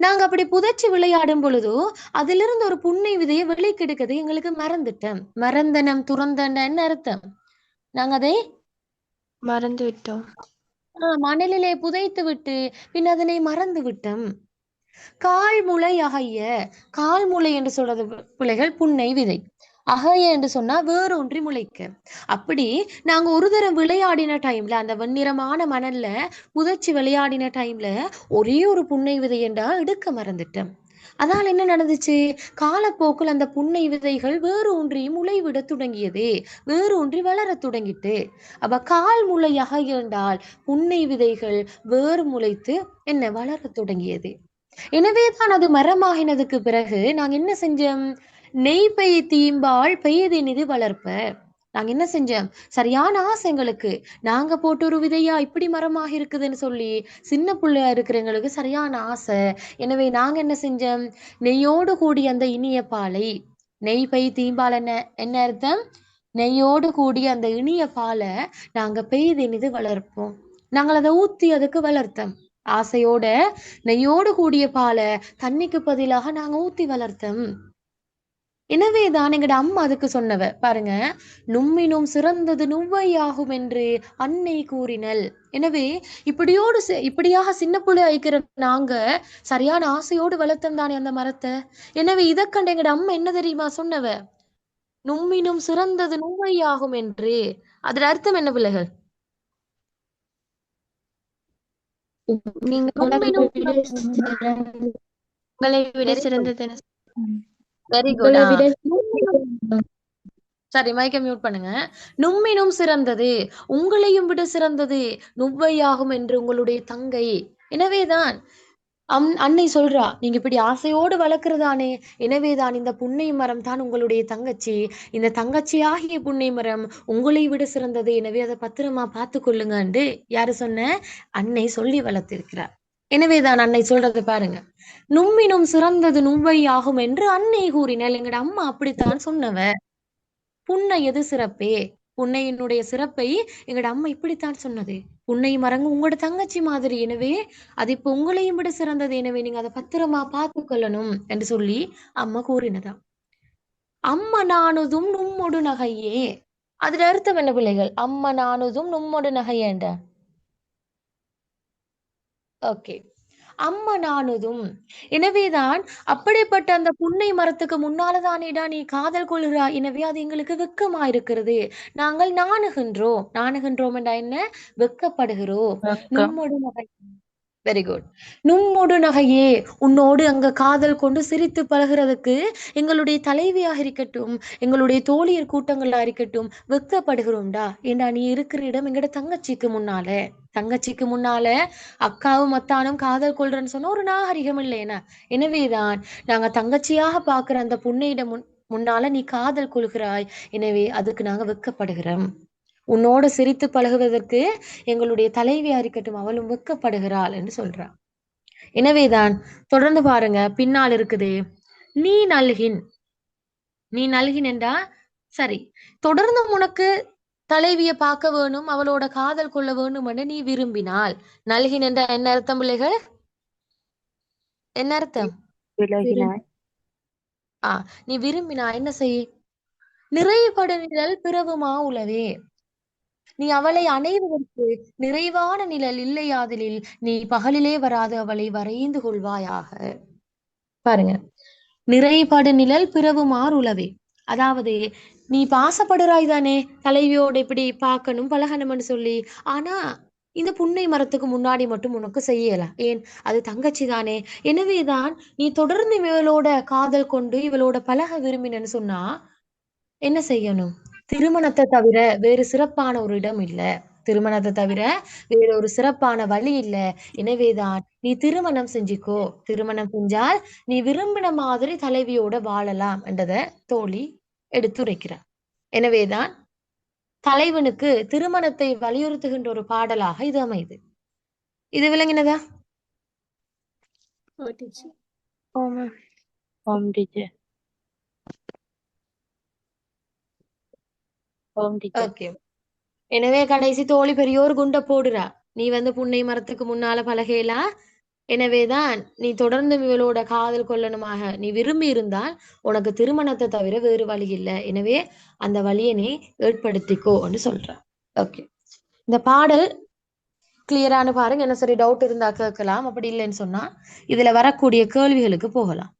நாங்க அப்படி புதைச்சு விளையாடும் பொழுதோ அதிலிருந்து ஒரு புன்னை விதையை வெளிக்கெடுக்கிறது எங்களுக்கு மறந்துட்டோம். மறந்தனம் துறந்த என்ன அர்த்தம்? நாங்க அதை மறந்து விட்டோம். மணலிலே புதைத்து விட்டு பின் அதனை மறந்து விட்டோம். கால்முளை அகைய. கால்முளை என்று சொல்றது பிள்ளைகள் புன்னை விதை. அகைய என்று சொன்னா வேரூன்றி முளைக்க. அப்படி நாங்க ஒரு தரம் விளையாடின டைம்ல அந்த வெண்ணிறமான மணல்ல புதைச்சி விளையாடின டைம்ல ஒரே ஒரு புன்னை விதை என்றா எடுக்க மறந்துட்டோம். அதனால என்ன நடந்துச்சு? காலப்போக்கில் அந்த புன்னை விதைகள் வேரூன்றி முளைவிட தொடங்கியது, வேரூன்றி வளர தொடங்கிட்டு. அப்ப கால் முளையாக என்றால் புன்னை விதைகள் வேறு முளைத்து என்ன வளர தொடங்கியது. எனவேதான் அது மரமாகினதுக்கு பிறகு நாங்க என்ன செஞ்சோம்? நெய் பெய் தீம்பால் பெய்தினிது வளர்ப்ப. நாங்க என்ன செஞ்சோம்? சரியான ஆசை எங்களுக்கு, நாங்க போட்டு ஒரு விதையா இப்படி மரமாக இருக்குதுன்னு சொல்லி சின்ன பிள்ளையா இருக்கிறவங்களுக்கு சரியான ஆசை. எனவே நாங்க என்ன செஞ்சோம்? நெய்யோடு கூடிய அந்த இனிய பாலை, நெய் பெய் தீம்பால் என்ன அர்த்தம்? நெய்யோடு கூடிய அந்த இனிய பாலை நாங்க பெய்தினிது வளர்ப்போம். நாங்கள் அதை ஊத்தி அதுக்கு வளர்த்தோம். ஆசையோட நெய்யோடு கூடிய பாலை தண்ணிக்கு பதிலாக நாங்க ஊத்தி வளர்த்தோம். எனவேதான் எங்கட அம்மா அதுக்கு சொன்னவ பாருங்க, நும்மினும் சிறந்தது நுவ்வையாகும் என்று அன்னை கூறினள். எனவே இப்படியாக சின்ன புள்ளை வைக்கிற நாங்க சரியான ஆசையோடு வளர்த்தோம் தானே அந்த மரத்தை. எனவே இதை கண்ட எங்கட அம்மா என்ன தெரியுமா சொன்னவ? நும்மினும் சிறந்தது நுவ்வையாகும் என்று. அதுல அர்த்தம் என்ன பிள்ளைகள்? உங்களை விட சிறந்தது. Very good. சரி, மைக்க மியூட் பண்ணுங்க. நும்மினும் சிறந்தது, உங்களையும் விட சிறந்தது நுவ்வையாகும் என்று உங்களுடைய தங்கை. எனவேதான் அன்னை சொல்றா, நீங்க இப்படி ஆசையோடு வளர்க்கறதானே, எனவேதான் இந்த புன்னை மரம் தான் உங்களுடைய தங்கச்சி. இந்த தங்கச்சியாகிய புன்னை மரம் உங்களை விட சிறந்தது. எனவே அதை பத்திரமா பார்த்து கொள்ளுங்கன்னு யாரு சொன்ன? அன்னை சொல்லி வளர்த்திருக்கிறார். எனவேதான் அன்னை சொல்றது பாருங்க, நும்மினும் சிறந்தது நுவ்வை ஆகும் என்று அன்னை கூறினாள். எங்கட அம்மா அப்படித்தான் சொன்னவ. புன்னை எது சிறப்பே, புன்னையினுடைய சிறப்பை எங்கட அம்மா இப்படித்தான் சொன்னது. புன்னை மரங்க உங்களோட தங்கச்சி மாதிரி, எனவே அது இப்ப உங்களையும் விட சிறந்தது. எனவே நீங்க அதை பத்திரமா பார்த்து கொள்ளணும் என்று சொல்லி அம்மா கூறினதா. அம்மா நானுதும் நும்மொடு நகையே, அதுல அர்த்தம் என்ன பிள்ளைகள்? அம்மா நானுதும் நும்மொடு நகையேண்ட. ஓகே, அம்மா நானுதும். எனவேதான் அப்படிப்பட்ட அந்த புன்னை மரத்துக்கு முன்னாலதானேடா நீ காதல் கொள்கிறாய். எனவே அது எங்களுக்கு வெக்கமா இருக்கிறது. நாங்கள் நாணுகின்றோம் என்றா என்ன? வெக்கப்படுகிறோம். நும்மொடு நகை. Very good. நும்மொடு நகையே, உன்னோடு அங்க காதல் கொண்டு சிரித்து பழகிறதுக்கு எங்களுடைய தலைவியாக இருக்கட்டும், எங்களுடைய தோழியர் கூட்டங்களா இருக்கட்டும், வெக்கப்படுகிறோம்டா. ஏண்டா நீ இருக்கிற இடம் எங்கட தங்கச்சிக்கு முன்னால அக்காவும் அத்தானும் காதல் கொள்றேன்னு சொன்னா ஒரு நாகரிகம் இல்லையா? எனவேதான் நாங்க தங்கச்சியாக பாக்குற அந்த புன்னையிடம் முன்னால நீ காதல் கொள்கிறாய். எனவே அதுக்கு நாங்க வெக்கப்படுகிறோம். உன்னோட சிரித்து பழகுவதற்கு எங்களுடைய தலைவியா இருக்கட்டும், அவளும் வெக்கப்படுகிறாள் என்று சொல்றான். எனவேதான் தொடர்ந்து பாருங்க, பின்னால் இருக்குது நீ நல்கின் என்றா சரி, தொடர்ந்து உனக்கு தலைவிய பார்க்க வேணும், அவளோட காதல் கொள்ள வேணும் என்று நீ விரும்பினால். நல்கின் என்ற என்ன அர்த்தம் பிள்ளைகள்? என்ன அர்த்தம்? நீ விரும்பினா என்ன செய்? நிறைபடு நிழல் பிறவுமா உளவே. நீ அவளை அணைவதற்கு நிறைவான நிழல் இல்லையாதலில் நீ பகலிலே வராது அவளை வரைந்து கொள்வாயாக. பாருங்க, நிறைபடு நிழல் பிறவுமார் உளவே. அதாவது நீ பாசப்படுறாய் தானே தலைவியோட இப்படி பார்க்கணும் பழகணும்னு சொல்லி. ஆனா இந்த புன்னை மரத்துக்கு முன்னாடி மட்டும் உனக்கு செய்யல. ஏன்? அது தங்கச்சி தானே. எனவேதான் நீ தொடர்ந்து இவளோட காதல் கொண்டு இவளோட பழக விரும்பினன்னு சொன்னா என்ன செய்யணும்? திருமணத்தை தவிர வேறு சிறப்பான ஒரு இடம் இல்ல. திருமணத்தை தவிர வேற ஒரு சிறப்பான வழி இல்ல. எனவேதான் நீ திருமணம் செஞ்சுக்கோ. திருமணம் செஞ்சால் நீ விரும்பின மாதிரி தலைவியோட வாழலாம் என்றத தோழி எடுத்துரைக்கிறார். எனவேதான் தலைவனுக்கு திருமணத்தை வலியுறுத்துகின்ற ஒரு பாடலாக இது அமைது. இது விளங்கினதா? ஓகே. எனவே கடைசி தோழி பெரியோர் குண்ட போடுறா, நீ புன்னை மரத்துக்கு முன்னால பழகையிலா. எனவேதான் நீ தொடர்ந்து இவளோட காதல் கொள்ளணுமாக நீ விரும்பி இருந்தால் உனக்கு திருமணத்தை தவிர வேறு வழி இல்லை. எனவே அந்த வழியை நீ ஏற்படுத்திக்கோ என்று சொல்ற. ஓகே, இந்த பாடல் கிளியரானு பாருங்க. என்ன சரி டவுட் இருந்தா கேட்கலாம், அப்படி இல்லைன்னு சொன்னா இதுல வரக்கூடிய கேள்விகளுக்கு போகலாம்.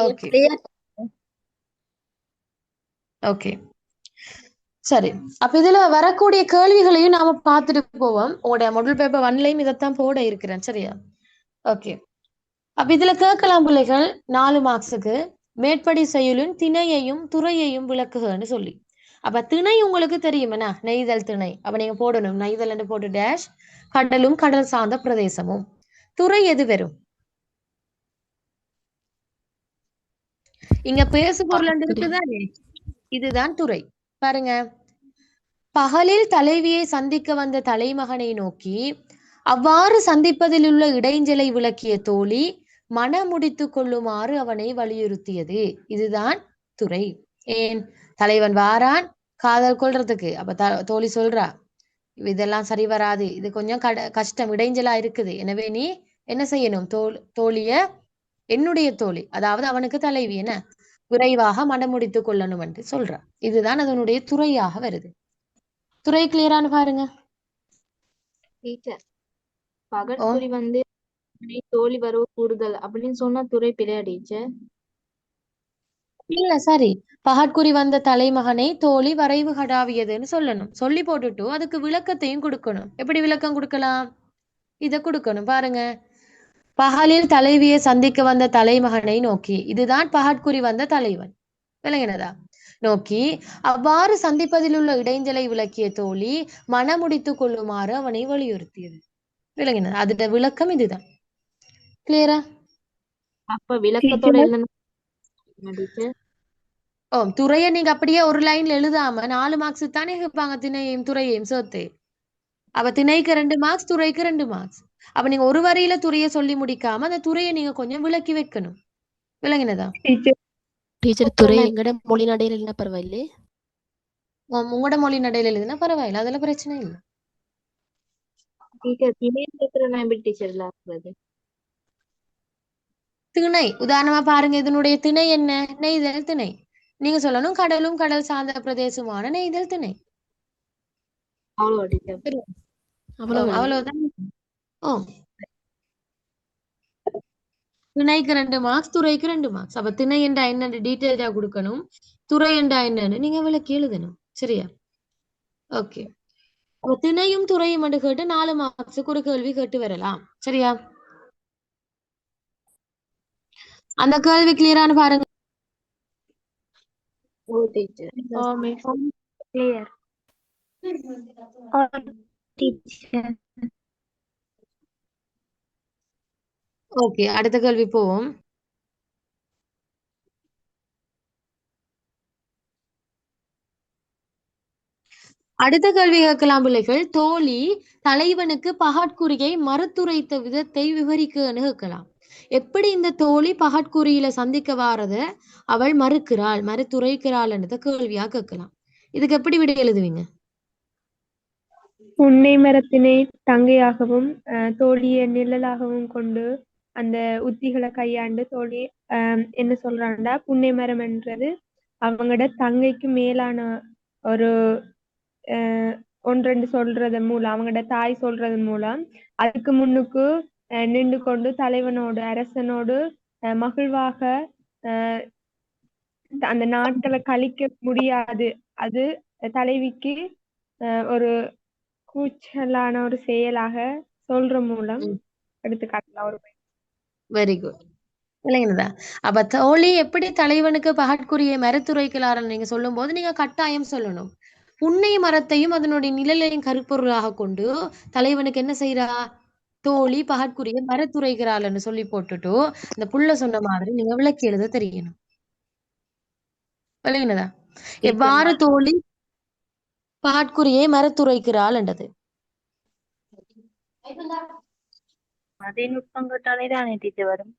ஓகே ஓகே சரி, அப்ப இதுல வரக்கூடிய கேள்விகளையும் நாம பார்த்துட்டு போவோம். உங்களுடைய மாடல் பேப்பர் 1லயும் இதைத்தான் போட இருக்கிறேன், சரியா? ஓகே, அப்ப இதுல கேட்கலாம் பிள்ளைகள் 4 மார்க்ஸுக்கு மேற்படி செயலின் திணையையும் துறையையும் விளக்குகன்னு சொல்லி. அப்ப திணை உங்களுக்கு தெரியும் என்ன? நெய்தல் திணை. அப்ப நீங்க போடணும் நெய்தல் என்று போட்டு டேஷ், கடலும் கடல் சார்ந்த பிரதேசமும். துறை எது வரும்? இங்க பேசு பொருள் இருக்குதானே, இதுதான் துறை. பாருங்க, பகலில் தலைவியை சந்திக்க வந்த தலைமகனை நோக்கி அவ்வாறு சந்திப்பதில் உள்ள இடைஞ்சலை விளக்கிய தோழி மனமுடித்து கொள்ளுமாறு அவனை வலியுறுத்தியது. இதுதான் துறை. ஏன்? தலைவன் வாரான் காதல் கொள்றதுக்கு. அப்ப தோழி சொல்றா, இதெல்லாம் சரி வராது, இது கொஞ்சம் கஷ்டம், இடைஞ்சலா இருக்குது. எனவே நீ என்ன செய்யணும்? தோழிய, என்னுடைய தோழி, அதாவது அவனுக்கு தலைவி என்ன, விரைவாக மனமுடித்து கொள்ளணும் என்று சொல்றா. இதுதான் அதனுடைய துறையாக வருது. துறை கிளியரானு பாருங்க. பகற்குறி தோழி வரவு கூறுதல் அப்படின்னு சொன்னா துறை பிழையா டீச்சர்? இல்ல, சரி. பகற்குறி வந்த தலைமகனை தோழி வரைவு கடாவியதுன்னு சொல்லணும். சொல்லி போட்டுட்டு அதுக்கு விளக்கத்தையும் கொடுக்கணும். எப்படி விளக்கம் கொடுக்கலாம்? இத கொடுக்கணும். பாருங்க, பகலில் தலைவியை சந்திக்க வந்த தலைமகனை நோக்கி, இதுதான் பகற்குறி வந்த தலைவன். விளங்கினதா? நோக்கி அவ்வாறு சந்திப்பதில் உள்ள இடைஞ்சலை விளக்கிய தோழி மனமுடித்துக் கொள்ளுமாறு அவனை வலியுறுத்தியது. விளங்கினதா? அதோட விளக்கம் இதுதான். கிளியரா? அப்ப விளக்கத்தோட டீச்சர் எழுதணும் டீச்சர். ஓ, துறையை நீங்க அப்படியே ஒரு லைன்ல எழுதாம 4 மார்க்ஸ் தானே கேட்பாங்க, திணையையும் துறையையும் சேர்த்து. அப்ப திணைக்கு 2 மார்க்ஸ், துறைக்கு 2 மார்க்ஸ். அப்ப நீங்க ஒரு வரியில துறையை சொல்லி முடிக்காம அந்த துறையை நீங்க கொஞ்சம் விளக்கி வைக்கணும். விளங்கினதா? டீச்சர் ಟೀಚರ್ ತುರೆ ಎಂಗಡ ಮொழி நடையில இல்லைன்னா பரவாயில்லை. உங்களோட மொழி நடையில எழுதுனா பரவாயில்ல, அதுல பிரச்சனை இல்லை. டீச்சர் திணைன்னு இருக்கிற எப்படி டீச்சர் ஆக்குறது? திணை உதாரணமா பாருங்க, இதனுடைய திணை என்ன? நெய்தல் திணை. நீங்க சொல்லணும் கடலும் கடல் சார்ந்த பிரதேசமான நெய்தல் திணை. அவ்வளோ டீச்சர். அவ்வளவுதான். அவ்வளவுதான். ஓ, திணைக்கு 2 மார்க்ஸ், துறைக்கு 2 மார்க்ஸ். அப்ப திணை என்றா என்னன்னு டீட்டெயில்டா கொடுக்கணும், துறை என்றா என்னன்னு நீங்க விளக்கி எழுதணும். சரியா? ஓகே. அப்ப திணையும் துறையும் என்று கேட்டு 4 மார்க்ஸுக்கு ஒரு கேள்வி கேட்டு வரலாம். சரியா? அந்த கேள்வி கிளியரானு பாருங்க. ஓ டீச்சர். ஓ மிஸ். கிளியர். டீச்சர். ஓகே, அடுத்த கேள்வி போவோம். அடுத்த கேள்வி கேட்கலாம் பிள்ளைகள். தோழி தலைவனுக்கு பகட்குறியை மறுத்துரைத்த விதத்தை விவரிக்கன்னு கேட்கலாம். எப்படி இந்த தோழி பகட்குறியில சந்திக்க வாரத அவள் மறுக்கிறாள், மறுத்துரைக்கிறாள்ன்றத கேள்வியா கேட்கலாம். இதுக்கு எப்படி விட எழுதுவீங்க? புன்னை மரத்தினை தங்கையாகவும் தோழியை நிழலாகவும் கொண்டு அந்த உத்திகளை கையாண்டு தோழி என்ன சொல்றாண்டா, புன்னை மரம் என்றது அவங்களோட தங்கைக்கு மேலான ஒரு ஒன்றெண்டு சொல்றது மூலம், அவங்களோட தாய் சொல்றது மூலம் அதுக்கு முன்னுக்கு நின்று கொண்டு தலைவனோடு அரசனோடு மகிழ்வாக அந்த நாட்களை கழிக்க முடியாது. அது தலைவிக்கு ஒரு கூச்சலான ஒரு செயலாக சொல்ற மூலம் எடுத்துக்காட்டலாம். ஒரு வெரி குட். இல்லைங்கதா? அப்ப தோழி எப்படி தலைவனுக்கு பகட்குறியை மறுத்துரைக்கிறார்கள் நீங்க சொல்லும் போது நீங்க கட்டாயம் சொல்லணும், புன்னை மரத்தையும் அதனுடைய நிழலையும் கருப்பொருளாக கொண்டு தலைவனுக்கு என்ன செய்யறா, தோழி பகட்குறியை மறுத்துரைக்கிறாள்னு சொல்லி போட்டுட்டு இந்த புள்ள சொன்ன மாதிரி நீங்க விளக்கி எழுத தெரியணும். விளங்கினதா? எவ்வாறு தோழி பகட்குறியை மறுத்துரைக்கிறாள் என்றது. மதிநுட்பம் கேட்டாலே தானே டீச்சர் வரும்.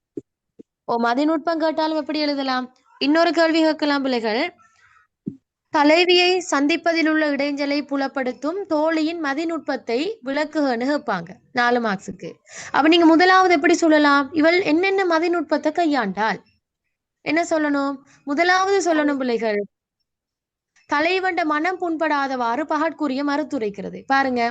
ஓ, மதிநுட்பம் கேட்டாலும் எப்படி எழுதலாம்? இன்னொரு கேள்வி கேட்கலாம் பிள்ளைகள். தலைவியை சந்திப்பதில் உள்ள இடைஞ்சலை புலப்படுத்தும் தோழியின் மதிநுட்பத்தை விளக்குகன்னு கேட்பாங்க 4 மார்க்ஸுக்கு. அப்ப நீங்க முதலாவது எப்படி சொல்லலாம்? இவள் என்னென்ன மதிநுட்பத்தை கையாண்டாள் என்ன சொல்லணும்? முதலாவது சொல்லணும் பிள்ளைகள், தலைவன் மனம் புண்படாதவாறு பகட்குறிய மறுத்துரைக்கிறது. பாருங்க,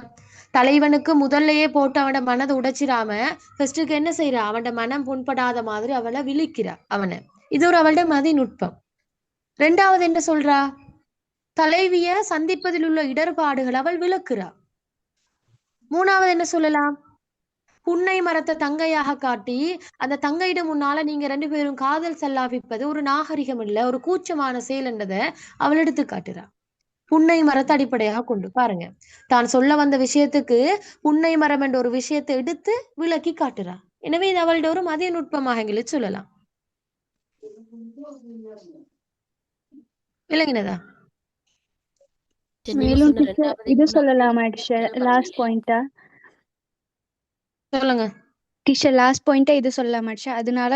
தலைவனுக்கு முதல்லையே போட்டு அவனோட மனதை உடைச்சிடாம ஃபர்ஸ்டுக்கு என்ன செய்யறா, அவனோட மனம் புண்படாத மாதிரி அவளை விழிக்கிறா அவனை. இது ஒரு அவளோட மதிநுட்பம். 2வது என்ன சொல்றா, தலைவிய சந்திப்பதில் உள்ள இடர்பாடுகள் அவள் விளக்குறா. 3வது என்ன சொல்லலாம், புன்னை மரத்தை தங்கையாக காட்டி அந்த தங்கையிடம் முன்னால நீங்க 2 பேரும் காதல் செல்லாபிப்பது ஒரு நாகரிகம் இல்ல, ஒரு கூச்சமான செயல் என்றதை அவள் எடுத்து காட்டுறா. புன்னை மரத்தை அடிப்படையாக கொண்டு பாருங்க, தான் சொல்ல வந்த விஷயத்துக்கு புன்னை மரம் என்ற ஒரு விஷயத்தை எடுத்து விளக்கி காட்டுறா. எனவே இது அவளோட ஒரு மதிய நுட்பமாக எங்களுக்கு சொல்லலாம். விளங்கினதா? மேலும் இது சொல்லலாமா டீச்சர்? லாஸ்ட் பாயிண்டா சொல்லுங்க டீச்சர், லாஸ்ட் பாயிண்டா இது சொல்லலாமா டீச்சர்? அதனால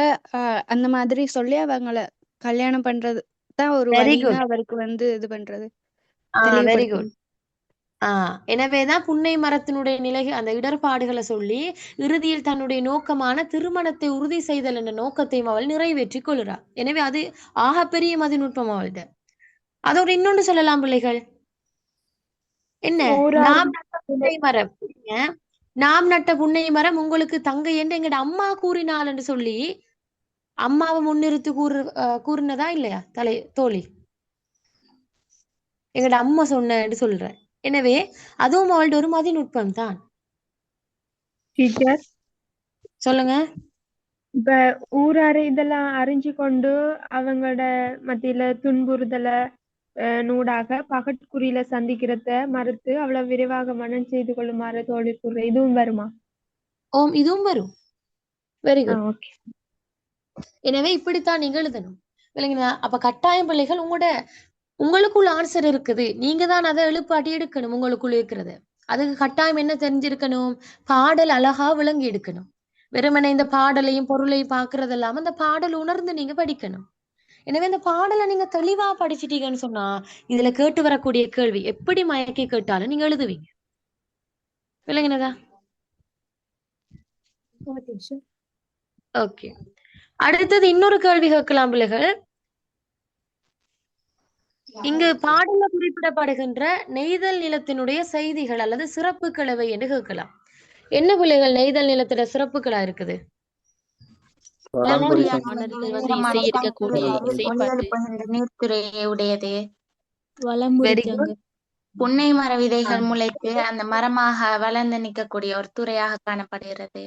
அந்த மாதிரி சொல்லி அவங்கள கல்யாணம் பண்றது தான் ஒரு வழின்னு அவருக்கு இது பண்றது. Very good. எனவேதான் புன்னை மரத்தினுடைய நிலை அந்த இடர்பாடுகளை சொல்லி இறுதியில் தன்னுடைய நோக்கமான திருமணத்தை உறுதி செய்தல் என்ற நோக்கத்தையும் அவள் நிறைவேற்றி கொள்கிறார். எனவே அது ஆகப்பெரிய மதிநுட்பம் அவள்கிட்ட. அதோட இன்னொன்று சொல்லலாம் பிள்ளைகள், என்ன, நாம் நட்ட புன்னை மரம், நாம் நட்ட புன்னை மரம் உங்களுக்கு தங்கை என்று எங்கட அம்மா கூறினாள் என்று சொல்லி அம்மாவை முன்னிறுத்தி கூறினதா இல்லையா தோழி? எங்கட அம்மா சொன்னு சொல்ற. எனவே அதுவும் அவள்கிட்ட ஒரு மதிநுட்பம் தான். டீச்சர் சொல்லுங்க. இப்ப ஊராரு இதெல்லாம் அறிஞ்சு கொண்டு அவங்களோட மத்தியில துன்புறுதலை நூடாக பகட்குறியில சந்திக்கிறத மறுத்து அவ்வளவு விரைவாக மனம் செய்து கொள்ளுமாறு தோழி கூறுற இதுவும் வருமா? ஓம், இதுவும் வரும். Very good. ஓகே. எனவே இப்படித்தான் நீங்க எழுதணும். இல்லைங்களா? அப்ப கட்டாயம் பிள்ளைகள் உங்களுக்குள்ள ஆன்சர் இருக்குது, நீங்க தான் அதை எழுப்பாட்டி எடுக்கணும். உங்களுக்குள்ள இருக்கிறது அதுக்கு கட்டாயம் என்ன தெரிஞ்சிருக்கணும்? பாடல் அழகா விளங்கி எடுக்கணும். வெறுமனே இந்த பாடலையும் பொருளையும் பாக்குறது இல்லாம அந்த பாடல் உணர்ந்து நீங்க படிக்கணும். எனவே இந்த பாடலை நீங்க தெளிவா படிச்சிட்டீங்கன்னு சொன்னா இதுல கேட்டு வரக்கூடிய கேள்வி எப்படி மயக்கி கேட்டாலும் நீங்க எழுதுவீங்க. விளங்கினதா? ஓகே. அடுத்தது இன்னொரு கேள்வி கேட்கலாம் பிள்ளைகள். இங்கு பாடல குறிப்பிடப்படுகின்ற நெய்தல் நிலத்தினுடைய செய்திகள் அல்லது சிறப்புகள் எவை என்று கேட்கலாம். என்ன பிள்ளைகள் நெய்தல் நிலத்துல சிறப்புகளா இருக்குது? நீர்த்துறையுடையது. Very good. புன்னை மர விதைகள் முளைத்து அந்த மரமாக வளர்ந்து நிற்கக்கூடிய ஒரு துறையாக காணப்படுகிறது.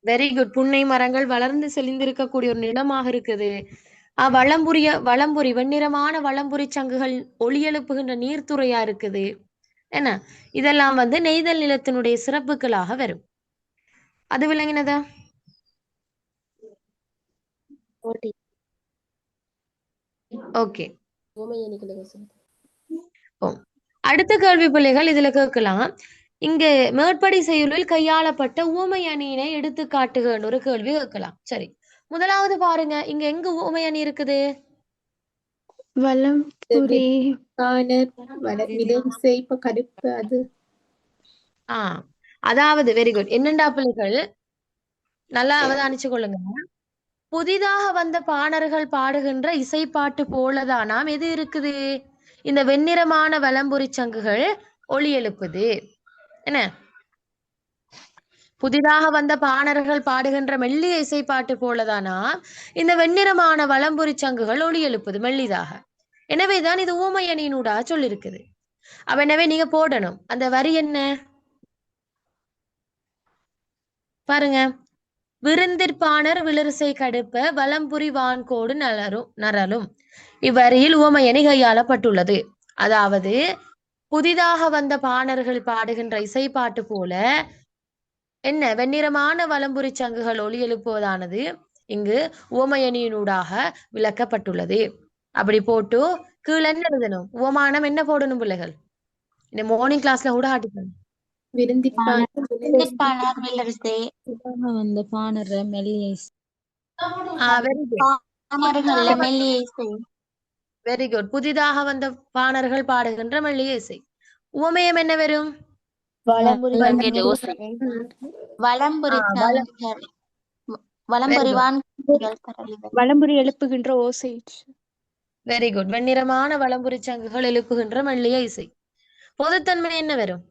Very good. புன்னை மரங்கள் வளர்ந்து செழிந்திருக்கக்கூடிய ஒரு நிலமாக இருக்குது. வளம்புரி வெண்ணிறமான வளம்புரி சங்குகள் ஒளி எழுப்புகின்ற நீர்த்துறையா இருக்குது. என்ன இதெல்லாம் நெய்தல் நிலத்தினுடைய சிறப்புகளாக வரும். அது விளங்கினதா? ஓகே. அடுத்த கேள்வி பிள்ளைகள் இதுல கேட்கலாம். இங்கு மேற்படி செய்யுளில் கையாளப்பட்ட ஊமை அணியினை எடுத்து காட்டுகன்னு ஒரு கேள்வி கேட்கலாம். சரி, முதலாவது பாருங்க, இங்க எங்க ஊமை அணி இருக்குது? வலம்புரி அதாவது வெரி குட். என்னண்டா பிள்ளைகள் நல்லா அவதானிச்சு கொள்ளுங்க. புதிதாக வந்த பாணர்கள் பாடுகின்ற இசைப்பாட்டு போலதானாம் எது இருக்குது? இந்த வெண்ணிறமான வலம்புரி சங்குகள் ஒளி எழுப்புது. என்ன புதிதாக வந்த பாணர்கள் பாடுகின்ற மெல்லிய இசைப்பாட்டு போலதானா இந்த வெண்ணிறமான வலம்புரி சங்குகள் ஒளி எழுப்புது மெல்லிதாக. எனவேதான் இது ஊமை அணியினூடா சொல்லிருக்குது. அப்ப எனவே நீங்க போடணும் அந்த வரி என்ன பாருங்க. விருந்திற்பாணர் விளரிசை கடுப்ப வலம்புரி வான்கோடு நரலும். இவ்வரியில் ஊமை அணி கையாளப்பட்டுள்ளது. அதாவது புதிதாக வந்த பாணர்கள் பாடுகின்ற இசைப்பாட்டு போல என்ன வெண்ணிறமான வலம்புரி சங்குகள் ஒளி எழுப்புவதானது இங்கு ஊமையணியினூடாக விளக்கப்பட்டுள்ளது. அப்படி போட்டு கீழே என்ன எழுதணும்? உவமானம் என்ன போடணும் பிள்ளைகள்? இந்த மார்னிங் கிளாஸ்ல கூட ஆட்டிக்கணும். Very good. புதிதாக வந்த பாணர்கள் பாடுகின்ற மெல்லிய இசை. உவமயம் என்ன வரும்? வலம்புரி எழுப்புகின்ற ஓசை. Very good. வெண்ணிறமான வலம்புரி சங்குகள் எழுப்புகின்ற மெல்லிய இசை. பொதுத்தன்மை என்ன வரும்?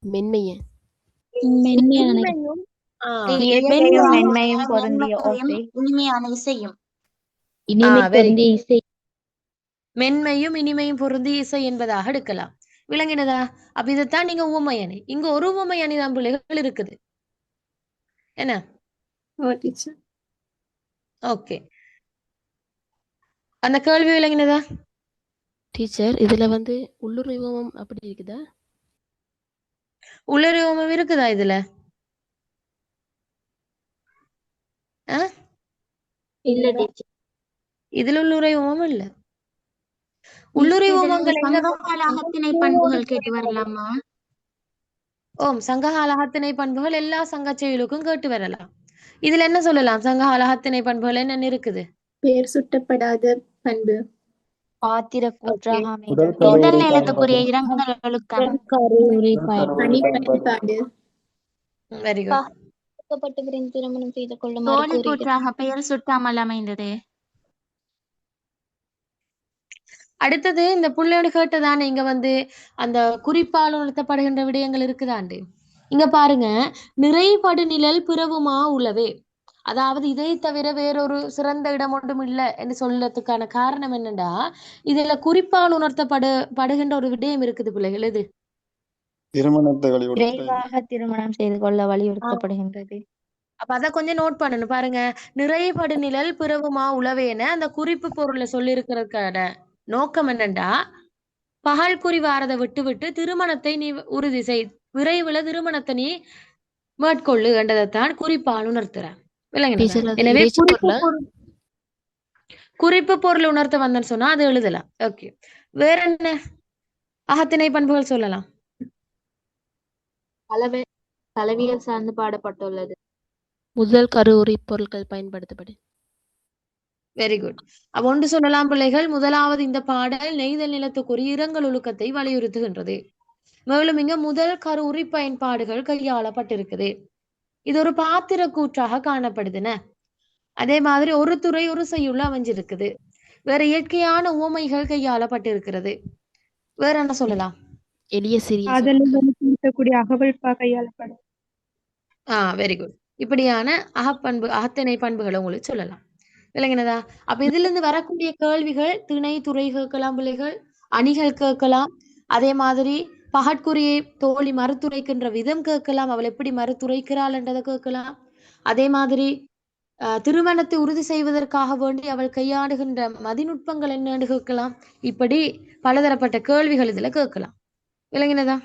மென்மையும் பொருந்திய ஓசை. இனிமையான இசையும். மென்மையும் இனிமையும் பொருந்திய இசை என்பதாக எடுக்கலாம். விளங்கினதா? அப்ப இதைத்தான் நீங்க ஊமை அணி. இங்க ஒரு ஊமை அணி தான் பிள்ளைகள் இருக்குது. என்ன? ஓகே. அந்த கேள்வி விளங்கினதா? டீச்சர் இதுல உள்ளுரிவம் அப்படி இருக்குதா? உள்ளுரிவம் இருக்குதா இதுல? இதுல உள்ளுரிவமும் இல்ல. உள்ளுரிவமங்கள் பண்புகள் கேட்டு வரலாமா? ஓம், சங்ககாலகத்திணை பண்புகள் எல்லா சங்க செயலுக்கும் கேட்டு வரலாம். இதுல என்ன சொல்லலாம்? சங்ககாலகத்திணை பண்புகள் என்ன இருக்குது? பெயர் சுட்டப்படாத பண்பு, பாத்திர நிலத்துக்குரிய இரங்கல்களுக்கான பயன்பாடு, வெரி குட். திருமணம் செய்து கொள்ளும் தோழி கூற்றாக பெயர் சுட்டாமல் அமைந்தது. அடுத்தது இந்த புள்ளையோடு கேட்டதானே இங்க அந்த குறிப்பால் உணர்த்தப்படுகின்ற விடயங்கள் இருக்குதாண்டு. இங்க பாருங்க, நிறைபடு நிழல் பிறவுமா உளவே. அதாவது இதை தவிர வேறொரு சிறந்த இடம் ஒன்றும் இல்லை என்று சொல்லறதுக்கான காரணம் என்னண்டா, இதுல குறிப்பால் உணர்த்தப்படுகின்ற ஒரு விடயம் இருக்குது பிள்ளைகள். இது திருமணத்தை விரைவாக திருமணம் செய்து கொள்ள வலியுறுத்தப்படுகின்றது. அப்ப அத கொஞ்சம் நோட் பண்ணணும் பாருங்க. நிறைபடு நிழல் பிறவுமா உளவேன அந்த குறிப்பு பொருளை சொல்லியிருக்கிறதுக்கான நோக்கம் என்னண்டா, பகல் குறி வாரதை விட்டு திருமணத்தை நீ உறுதி செய், விரைவுல திருமணத்தை நீ மேற்கொள்ளு என்றதைத்தான் குறிப்பால் உணர்த்துற விளங்கினதா? டீச்சர் அது எனவே இறைச்சி பொருளா? குறிப்பு பொருள் உணர்த்த வந்தேன்னு சொன்னா அது எழுதலாம். ஓகே, வேற என்ன அகத்திணை பண்புகள் சொல்லலாம்? கலவியல் சார்ந்து பாடப்பட்டுள்ளது. முதல் கருவுரி பொருட்கள் பயன்படுத்தப்படும். Very good. அப்ப ஒன்று சொல்லலாம் பிள்ளைகள், முதலாவது இந்த பாடல் நெய்தல் நிலத்துக்குரிய இரங்கல் ஒழுக்கத்தை வலியுறுத்துகின்றது. மேலும் இங்க முதல் கருவுரி பயன்பாடுகள் கையாளப்பட்டிருக்குது. இது ஒரு பாத்திர கூற்றாக காணப்படுதுன. அதே மாதிரி ஒரு துறை ஒரு செய்யுள்ள அமைஞ்சிருக்குது. வேற இயற்கையான உவமைகள் கையாளப்பட்டிருக்கிறது. வேற என்ன சொல்லலாம்? எளிய சிறிய காதலில் சொற்கள். வெளிப்படுத்தக்கூடிய அகவல்பா கையாளப்படும். Very good. இப்படியான அகத்திணை பண்புகளை உங்களுக்கு சொல்லலாம். விளங்கினதா? அப்ப இதுல இருந்து வரக்கூடிய கேள்விகள் திணை துறை கேட்கலாம் பிள்ளைகள், அணிகள் கேட்கலாம். அதே மாதிரி பகற்குறியை தோழி மறுத்துரைக்கின்ற விதம் கேட்கலாம், அவள் எப்படி மறுத்துரைக்கிறாள் என்றதை கேட்கலாம். அதே மாதிரி திருமணத்தை உறுதி செய்வதற்காக வேண்டி அவள் கையாடுகின்ற மதிநுட்பங்கள் என்னன்னு கேட்கலாம். இப்படி பலதரப்பட்ட கேள்விகள் இதுல கேட்கலாம். விளங்கினதா?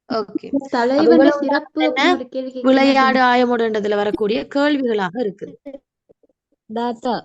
ஓகே. தலைவன் சிறப்பு அப்படின்னு ஒரு கேள்வி கேட்கணும். விளையாடு ஆயமுடுன்றதுல வரக்கூடிய கேள்விகளாக இருக்குது. தாத்தா